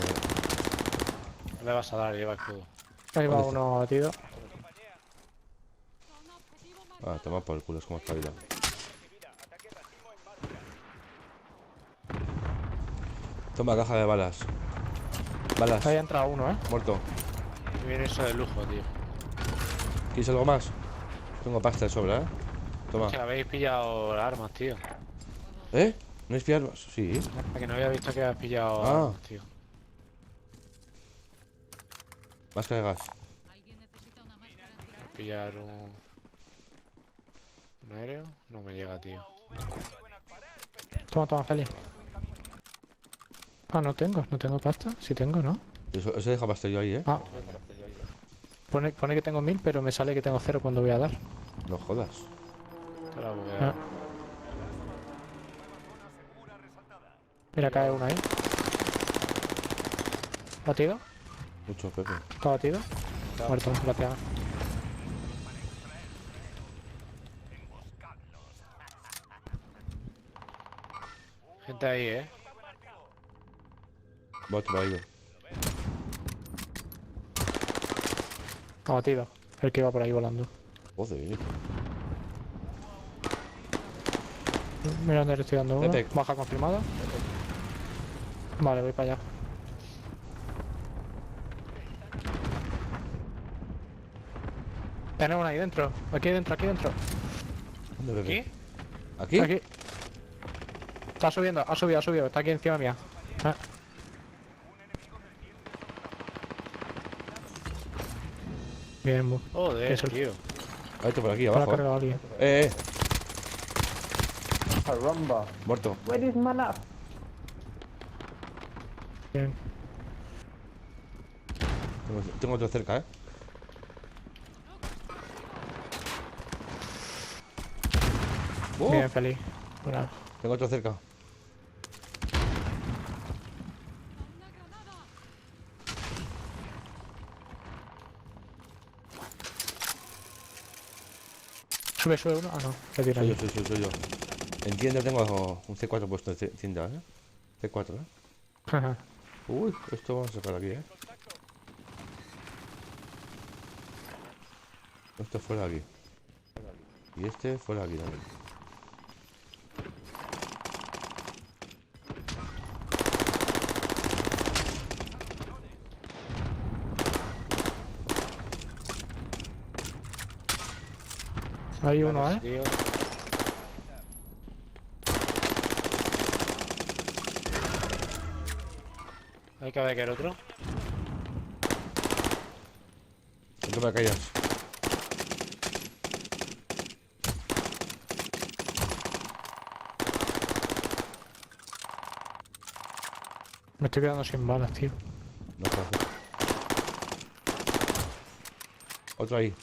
No le vas a dar, lleva escudo. Ahí va ¿Dónde está? uno batido. Zona objetivo marcado. Ah, toma por el culo, es como esta vida. Toma, caja de balas. Balas. Ahí ha entrado uno, Muerto. Viene eso de lujo, tío. ¿Quieres algo más? Tengo pasta de sobra, ¿eh? Toma. Que habéis pillado las armas, tío. ¿Eh? ¿No es fiar? Sí. Que no había visto que habías pillado Ah. armas, tío. Máscara de gas. ¿Alguien necesita una máscara antigas? Pillar un aéreo. No me llega, tío. Toma, Félix. Ah, no tengo pasta. Sí tengo, ¿no? Eso deja pasta yo ahí, ¿eh? Ah. Pone que tengo 1000, pero me sale que tengo 0 cuando voy a dar. No jodas. Te la voy Ah. Mira, cae uno ahí. Batido. Mucho, Pepe. Está batido. Muerto, gracias. Gente ahí, Va otro ahí. Está batido. El que iba por ahí volando. Joder. Mira dónde le estoy dando uno. Pepe. Baja confirmada. Vale, voy para allá. Tenemos uno ahí dentro. Aquí dentro. ¿Dónde, Pepe? ¿Aquí? ¿Aquí? Aquí. Está subiendo, ha subido. Está aquí encima mía. Ah. Bien, Joder, Eso. tío. Hay otro por aquí Me la ha abajo. cargado alguien. Eh. Caramba. Muerto. Where is Manaf? Bien. Tengo otro cerca, ¿eh? Bien, feliz. Bueno, Tengo otro cerca. Una granada. Sube, sube uno. Ah, no. Le tira Soy yo. yo, soy yo. Entiendo, tengo un C4 puesto en tienda, ¿eh? C4, ¿eh? Ajá. Uy, esto vamos a sacar aquí, ¿eh? Esto fuera de aquí. Y este fuera de aquí también. Hay uno, ¿eh? Tío. Hay que ver que el otro. No me callas. Me estoy quedando sin balas, tío. No puedo hacer. Otro ahí.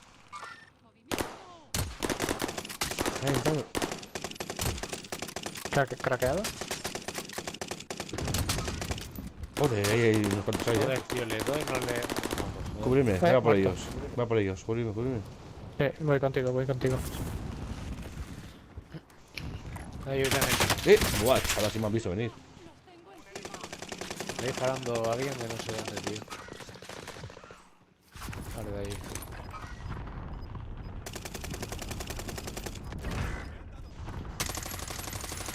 Movimiento. ¿Craqueado? Joder, ahí unos cuantos ahí, Joder, tío, le doy, no le. Cubrirme, va por muerto. ellos. Va por ellos, cubrirme, cubrirme. Voy contigo, voy contigo. Ahí también. Buah, ahora sí me han visto venir. Los tengo encima. Está disparando a alguien de no sé dónde, tío. Vale, de ahí.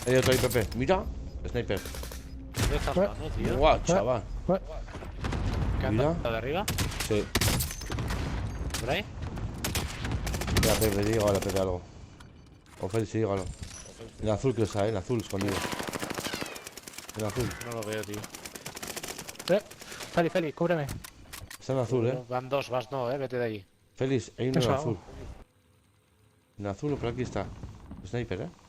Hay otro ahí, Pepe. Mira, sniper. ¿Dónde estás jugando, tío? Guau, chaval. ¿Qué anda? mira. ¿Está de arriba? Sí. ¿Por ahí? Mira, Pepe, dígalo, Pepe, algo. O Félix, sí, dígalo. En azul que está, en azul, escondido. En azul. No lo veo, tío. Feli, cúbreme. Está en azul, Van dos, vas no, vete de ahí. Félix, hay uno en Eso azul. En azul o por aquí está. Sniper, Movimiento.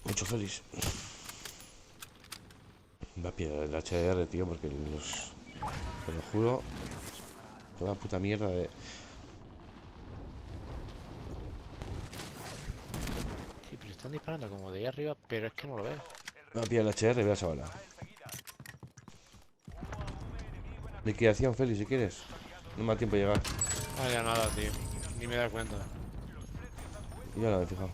Mucho Félix. Va a pillar el HR, tío, porque los... Te lo juro. Toda puta mierda de... Sí, pero están disparando como de ahí arriba, pero es que no lo veo. Va a pillar el HR y ve a esa bala. Liquidación, Félix, si quieres. No me da tiempo de llegar. No ya nada, tío. Ni me da cuenta. Ya lo he fijado.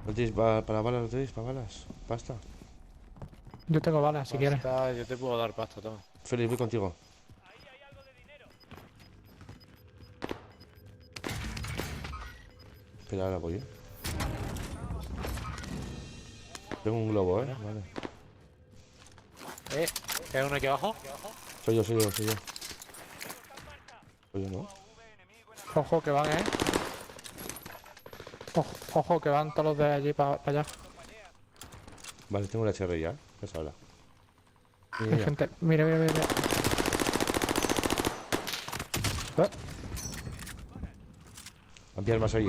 ¿No tenéis para balas? ¿No tenéis para balas? ¿Pasta? Yo tengo balas, si quieres. Pasta, yo te puedo dar pasta, toma. Félix, voy contigo. Ahí hay algo de dinero. Espera, ahora voy, Tengo un globo, Vale. ¿Hay uno aquí abajo? Soy yo. Soy yo, ¿no? Ojo que van, Ojo que van todos los de allí para allá. Vale, tengo un HR ya. ¿Qué se habla? Hay Mira. gente. Mira. Va a pillar más ahí,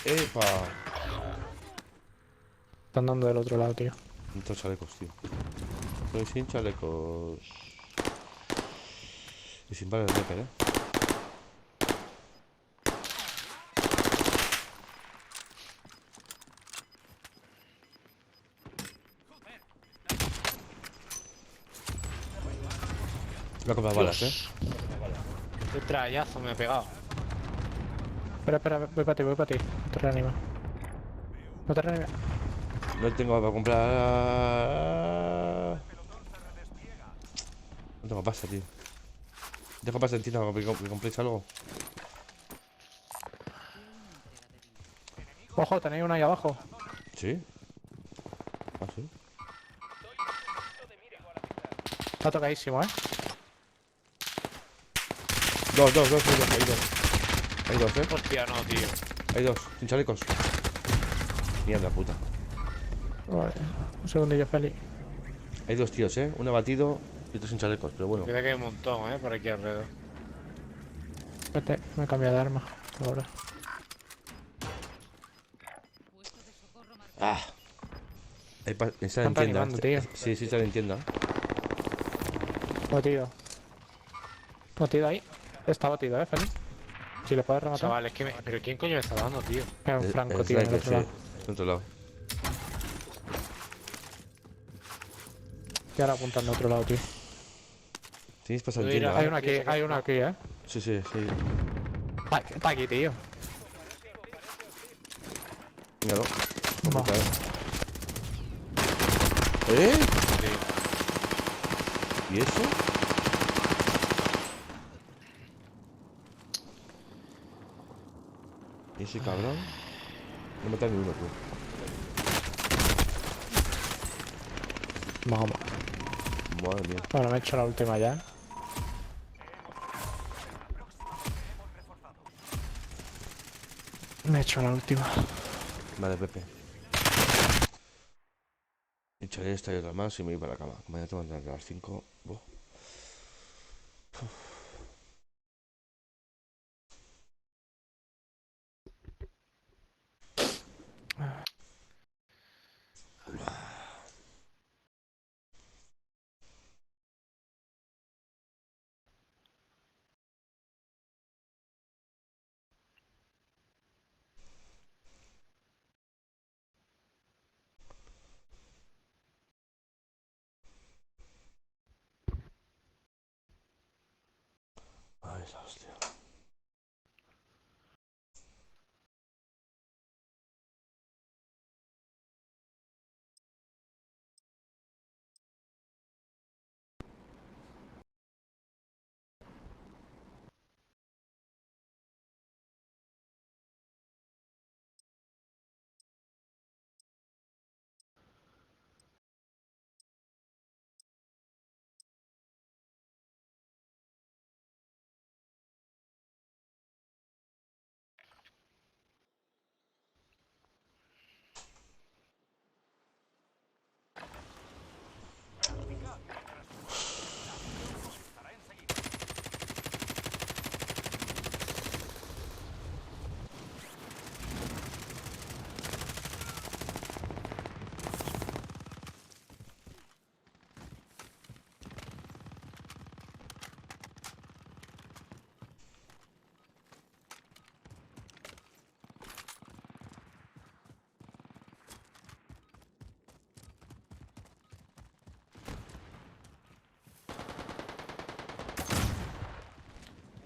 ¡Epa! Están dando del otro lado, tío. Estos chalecos, tío. Estoy sin chalecos. Y sin balas de sniper, Voy a comprar balas, Qué trayazo me he pegado. Espera, voy para ti. No te reanima. No tengo para comprar. No tengo pasta, tío. Dejo pasta en tienda que compréis algo. Ojo, tenéis uno ahí abajo. ¿Sí? ¿Ah, sí? Está tocadísimo, Dos, ahí Hay dos, Hostia, no, tío. Hay dos, sin chalecos. Mierda puta. Vale. Un segundillo, Feli. Hay dos tíos, uno abatido y otro sin chalecos, pero bueno. Queda que hay un montón, por aquí alrededor. Vete, me he cambiado de arma. Ahora. Puesto de socorro marcado. Ah. Está en Están tienda. reanimando, tío. Sí, está en tienda. Batido. Batido ahí. Está batido, Feli. Si le puedes rematar. Chaval, es que me... ¿Pero quién coño me está dando, tío? Es un franco, tío, en el Sniper, otro sí. lado. En otro lado. Y ahora apuntando a otro lado, tío. Tienes pasado en Mira, tienda. Hay uno aquí, hay uno aquí, Sí, sí. Está aquí, tío. Míralo. Va. ¿Y eso? ¿Y ese cabrón? No mata ni uno, tú. Vamos. Madre mía. Bueno, me he hecho la última ya. Me he hecho la última. Vale, Pepe. Echaré esta y otra más y me voy para la cama. Mañana tengo que entrar a las 5. Ay, la hostia.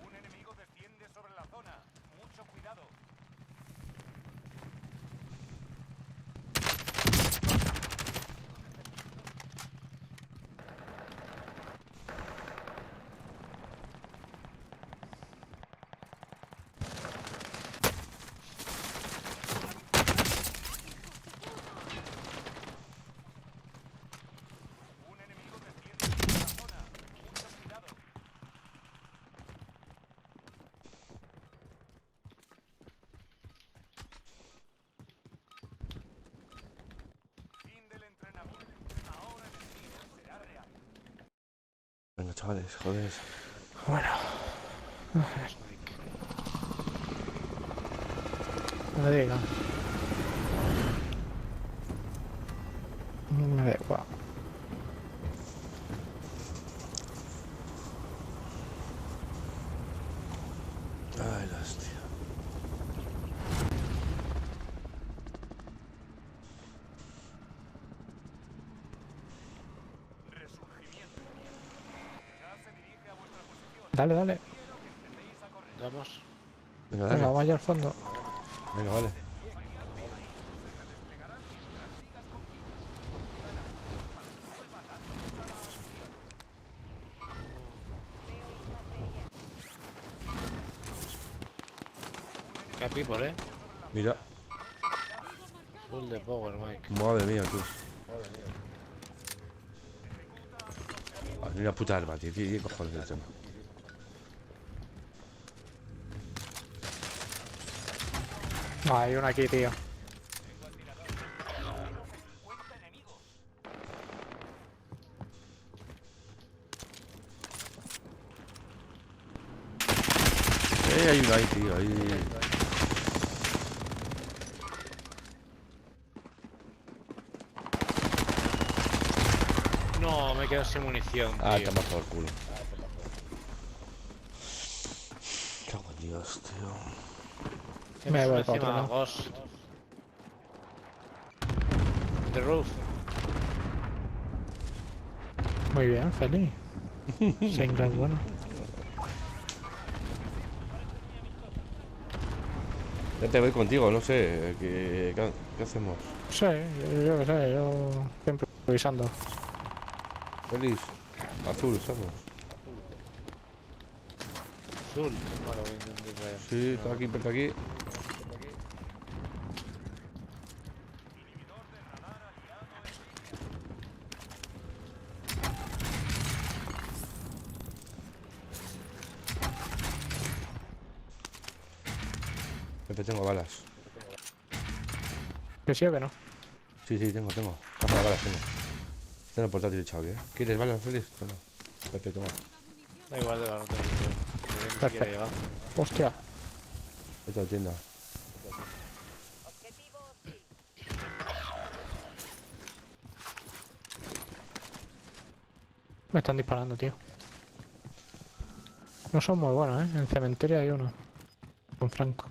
Un enemigo desciende sobre la zona. Mucho cuidado. Un enemigo desciende sobre la zona. Mucho cuidado. Fin del entrenamiento. Ahora el destino será real. Venga, chavales, joder. Bueno. No me diga. No me da igual. Ay, la hostia. Resurgimiento. Ya se dirige a vuestra posición. Dale, dale. Quiero que empecéis a correr. Vamos. Venga, Venga, dale. vamos allá al fondo. Venga, vale. Qué people, Mira. Full de power, Mike. Madre mía, tú. Ah, ni una puta arma, tío. ¿Qué cojones es esto? Hay uno aquí, tío. Hay uno ahí, tío. Ahí. No, me quedo sin munición, tío. Ah, te has por culo. Cago en Dios, tío. Me voy Encima, para otro lado. Ghost. The roof. Muy bien, Feli. Single, bueno. Ya te voy contigo, no sé. ¿Qué hacemos? Sí, yo qué sé, yo siempre improvisando. Feliz. Azul, ¿sabes? Azul. Vale, voy a intentar traer. Sí, está aquí, está aquí. Pepe, tengo balas. ¿Que sí o que no? Sí, tengo. Caja de balas tengo. Tengo el portátil echado, ¿eh? ¿Quieres balas, Feliz? No. Pepe, toma. Da igual, de la nota. Ni siquiera Perfecto. llega. Hostia. Esta tienda. Me están disparando, tío. No son muy buenos, ¿eh? En el cementerio hay uno. Con Franco.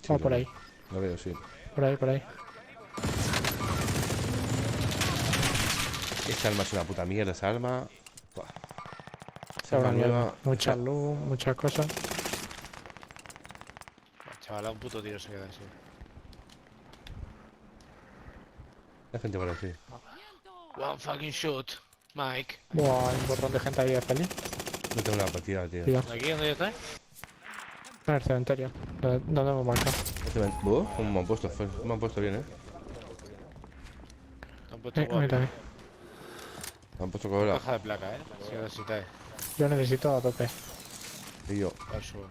Sí, Oh, por lo ahí. veo. Lo veo, sí. Por ahí, por ahí. Esa arma es una puta mierda, esa arma. Buah. Esa Ahora arma nueva. mucha luz, muchas cosas. Chaval, un puto tiro se queda así. Hay gente por aquí. One fucking shot, Mike. Buah, hay un montón de gente ahí de Feli. No tengo la partida, tío. Tío, ¿Aquí donde estás? en el cementerio. ¿Dónde hemos marcado? ¿Cómo me han puesto? Me han puesto bien, ¿eh? Te han puesto A mí guapo. también. Me han puesto con la. Caja de placa, si lo necesitáis. Yo necesito a tope. Y yo. Al suelo.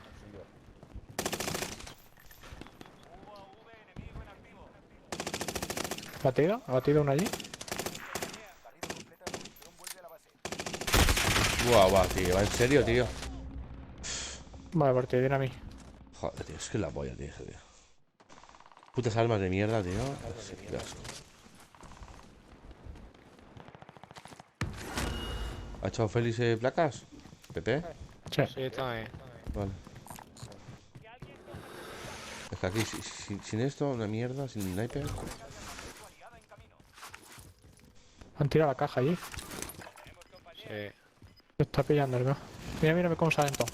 ¿Batido? ¿Ha batido uno allí? Guau, tío. ¿En serio, tío? Vale, porque viene a mí. Joder, tío. Es que la polla, tío. Putas armas de mierda, tío. Sí, qué asco. ¿Ha echado Félix placas? ¿Pepe? Sí. Sí, está ahí. Vale. Es que aquí sin esto, una mierda, sin sniper. Han tirado la caja allí. Sí. Se está pillando el mío. Mira cómo salen todos.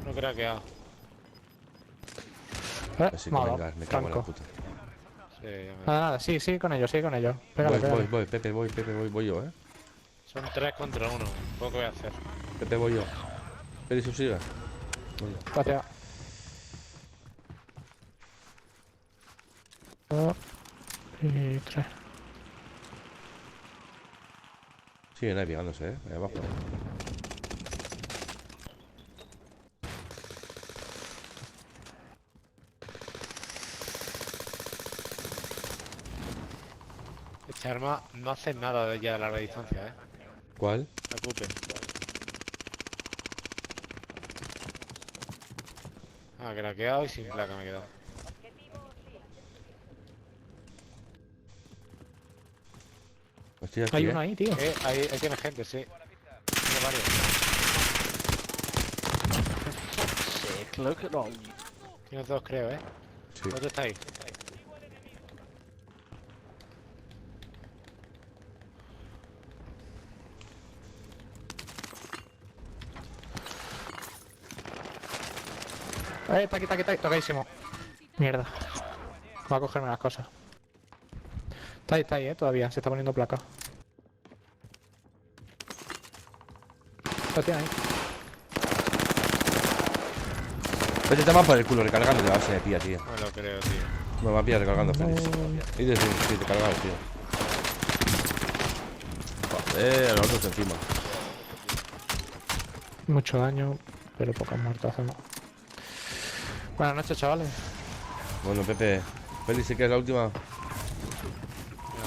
No craqueado. Así que Malo, venga, me cago en la Franco. puta. Sí, ya me... Nada, sigue con ellos, Pégale, pégale. Voy, Pepe, voy yo, Son 3 contra 1. Poco voy a hacer. Pepe, voy yo. Félix, subsiga. Voy yo. Gracias. 2 y 3. Siguen ahí pegándose, ahí abajo. Esta arma no hace nada de ya a larga distancia, ¿Cuál? La Coupe. Ah, craqueado y sin placa me he quedado. Estoy aquí, Hay uno ahí, tío. Ahí tiene gente, sí. Tiene varios. Tienes 2, creo, Sí. Otro está ahí. Está aquí, tocadísimo. Mierda. Va a cogerme las cosas. Está ahí, todavía. Se está poniendo placa. Lo tiene ahí. Vete, te vas por el culo recargando, te vas a pillar, tío. No lo creo, tío. Me va a pillar recargando, Félix. Y de sí, recargado, tío. Joder, los otros encima. Mucho daño, pero pocas muertes hacemos. Buenas noches, chavales. Bueno, Pepe. Félix, ¿sí que es la última? No,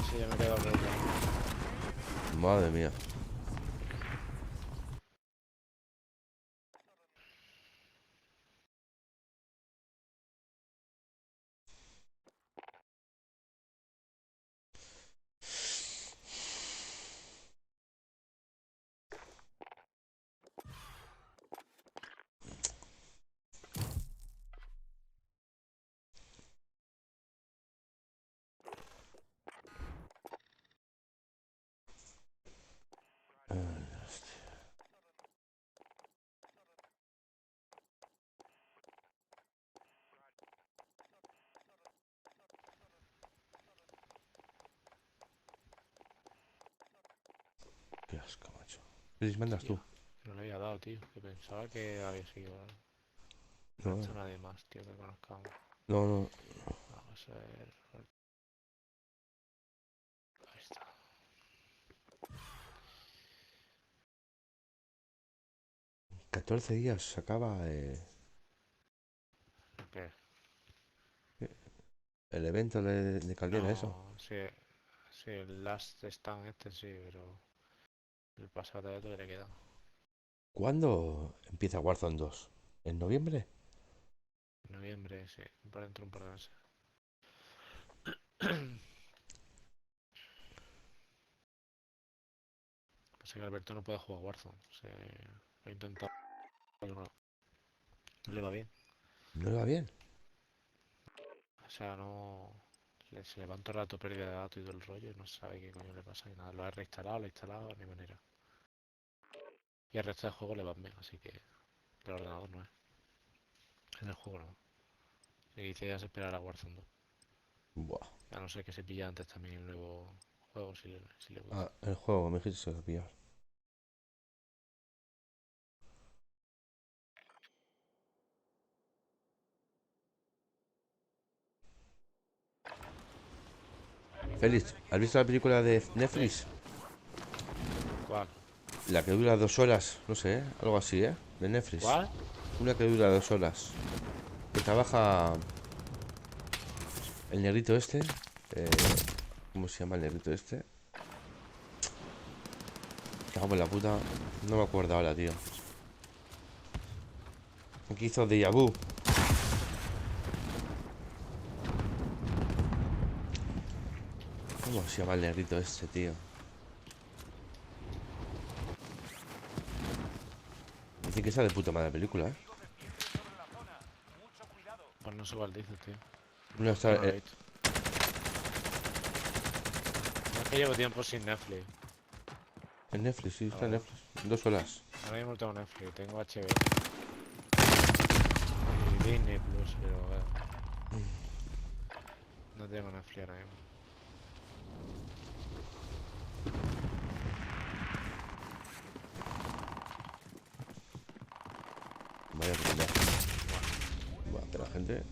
sí, ya me he quedado con ella. Madre mía. Qué asco, macho. Félix, mandas tú. No le había dado, tío. Que pensaba que había sido. No, No ha hecho nadie más, tío, que conozcamos. no. Vamos a ver. Ahí está. ¿14 días se acaba ¿Qué? el evento de Caldera, eso? Sí, sí, el last stand este sí, pero el pasado todavía le queda. ¿Cuándo empieza Warzone 2? ¿En noviembre? En noviembre, sí, para dentro de un par de meses. Pasa que Alberto no puede jugar Warzone. Lo he intentado, pero no le va bien. ¿No le va bien? O sea, no. Se levanta un rato pérdida de datos y todo el rollo y no sabe qué coño le pasa ni nada. Lo ha reinstalado, lo ha instalado, de ni manera. Y el resto del juego le van bien, así que el ordenador no es. En el juego no. Y dice ya se esperará a Warzone 2. Buah. A no ser que se pilla antes también el nuevo juego si le gusta. Ah, el juego, me dijiste que se lo pillar. Félix, ¿has visto la película de Netflix? ¿Cuál? La que dura 2 horas, no sé, algo así, de Netflix. ¿Cuál? Una que dura 2 horas. Que trabaja el negrito este. ¿Cómo se llama el negrito este? Cago en la puta. No me acuerdo ahora, tío. Aquí hizo Déjà Vu. ¿Cómo se llama el negrito este, tío? Dice que sale de puta madre la película, Pues no sé cuál dices, tío. No está, No lo he visto. Es que llevo tiempo sin Netflix. en Netflix, sí, está en Netflix. 2 horas. Ahora mismo tengo Netflix, tengo HBO. Y Disney Plus, pero no tengo Netflix ahora mismo. Vaya puta. Buah, pero la gente.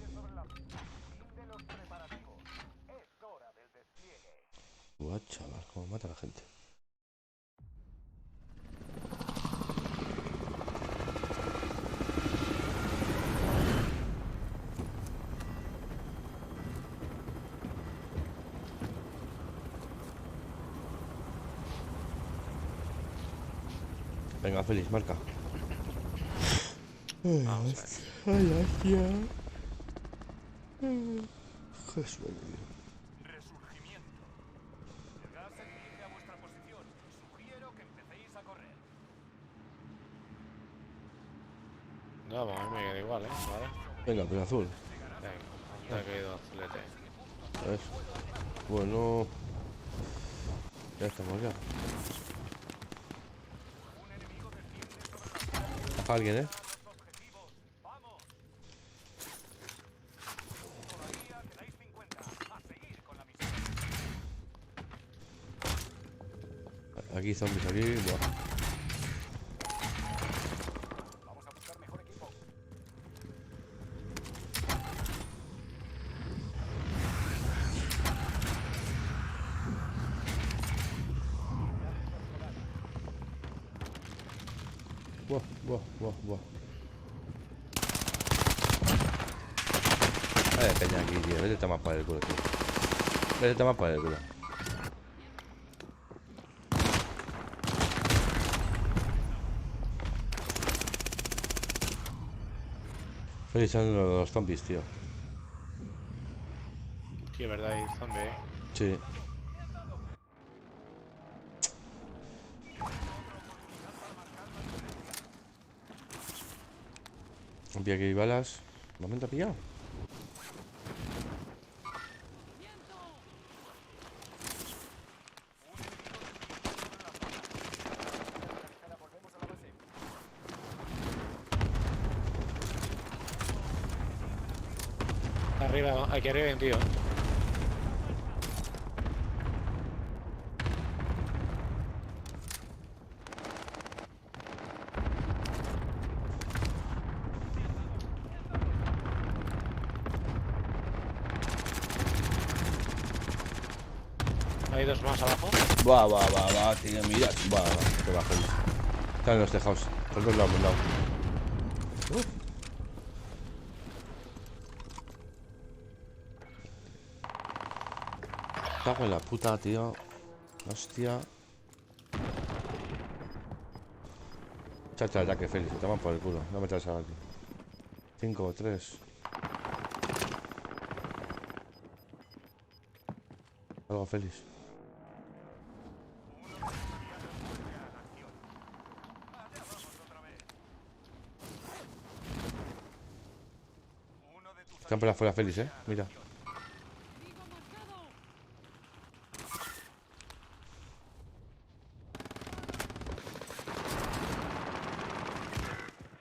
Buah, chaval, cómo mata a la gente. Venga, Félix, marca. Vamos a ver. Jesús de Dios. Resurgimiento. El gas se dirige a vuestra posición. Sugiero que empecéis a correr. No, pues a mí me queda igual, ¿vale? Venga, pero azul. Venga, te ha caído azulete. A ver. Bueno. Ya estamos ya. Baja alguien, Vamos. Todavía quedáis 50. A seguir con la misión. Aquí zombies, aquí. Buah. Vamos a buscar mejor equipo. Buah. Buah, buah, buah. Vaya peña aquí, tío. Vete a más para el culo, tío. Vete a más para el culo. Estoy echando los zombies, tío. Tío, verdad, hay zombie, Sí. Envía aquí balas. ¿Momento ha pillado? Arriba, aquí arriba hay un tío. Hay dos más abajo. Va, tío, mira. Va, te bajo. Están en los tejados. Por dos lados, por un lado. Cago en la puta, tío. Hostia. Chacha, ataque, Félix. Te toman por el culo. No me traes a aquí. 5 o 3. Algo, Félix. Están por afuera, Félix, mira.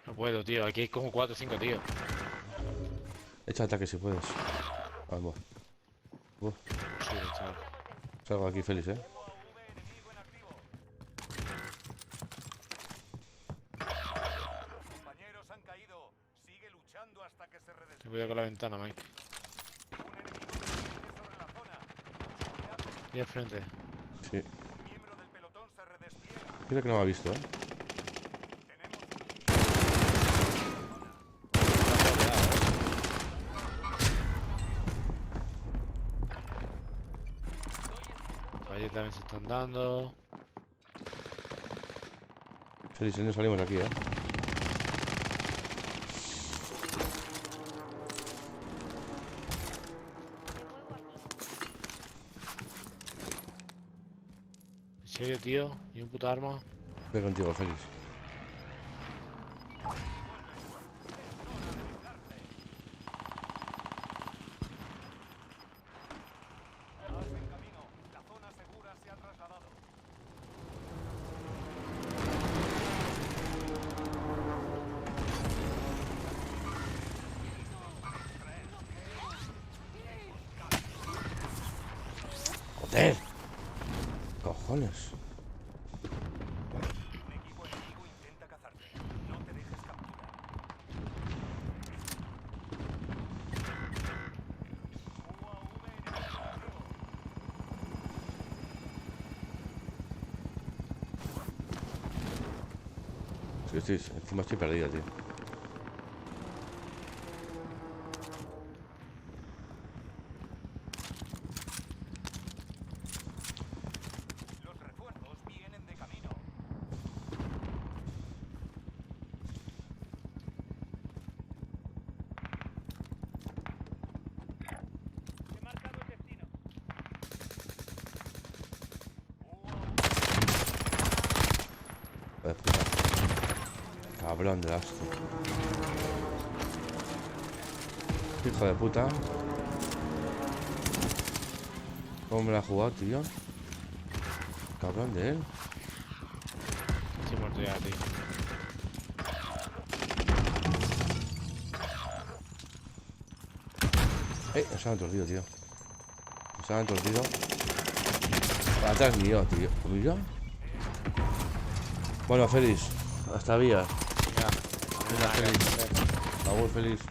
No puedo, tío. Aquí hay como 4 o 5 tíos. Echa ataque si puedes. Vamos. Sí, chaval. Salgo aquí, Félix, Compañeros han caído. Sigue luchando hasta que se Ten redespliegue. cuidado con la ventana, Mike. Un enemigo viene sobre la zona. Y al frente. Sí. Un miembro del pelotón se redespliega. Creo que no me ha visto, Allí también se están dando. Félix, no salimos de aquí, ¿En serio, tío? ¿Y un puta arma? Voy contigo, Félix. Más en camino. La zona segura se ha trasladado. ¡Joder! ¡Cojones! Un equipo enemigo intenta cazarte. No te dejes capturar. UAV enemigo activo. Sí, encima estoy perdido, tío. Los refuerzos vienen de camino. He marcado el destino. Joder, puta. Cabrón de asco. Hijo de puta. ¿Cómo me la ha jugado, tío? Cabrón de él. Estoy muerto ya, tío. Nos han aturdido, tío. Nos han aturdido. Atrás mío, tío. Mira. Bueno, Félix. Hasta vías. Venga. Venga, Félix. Agur, Félix.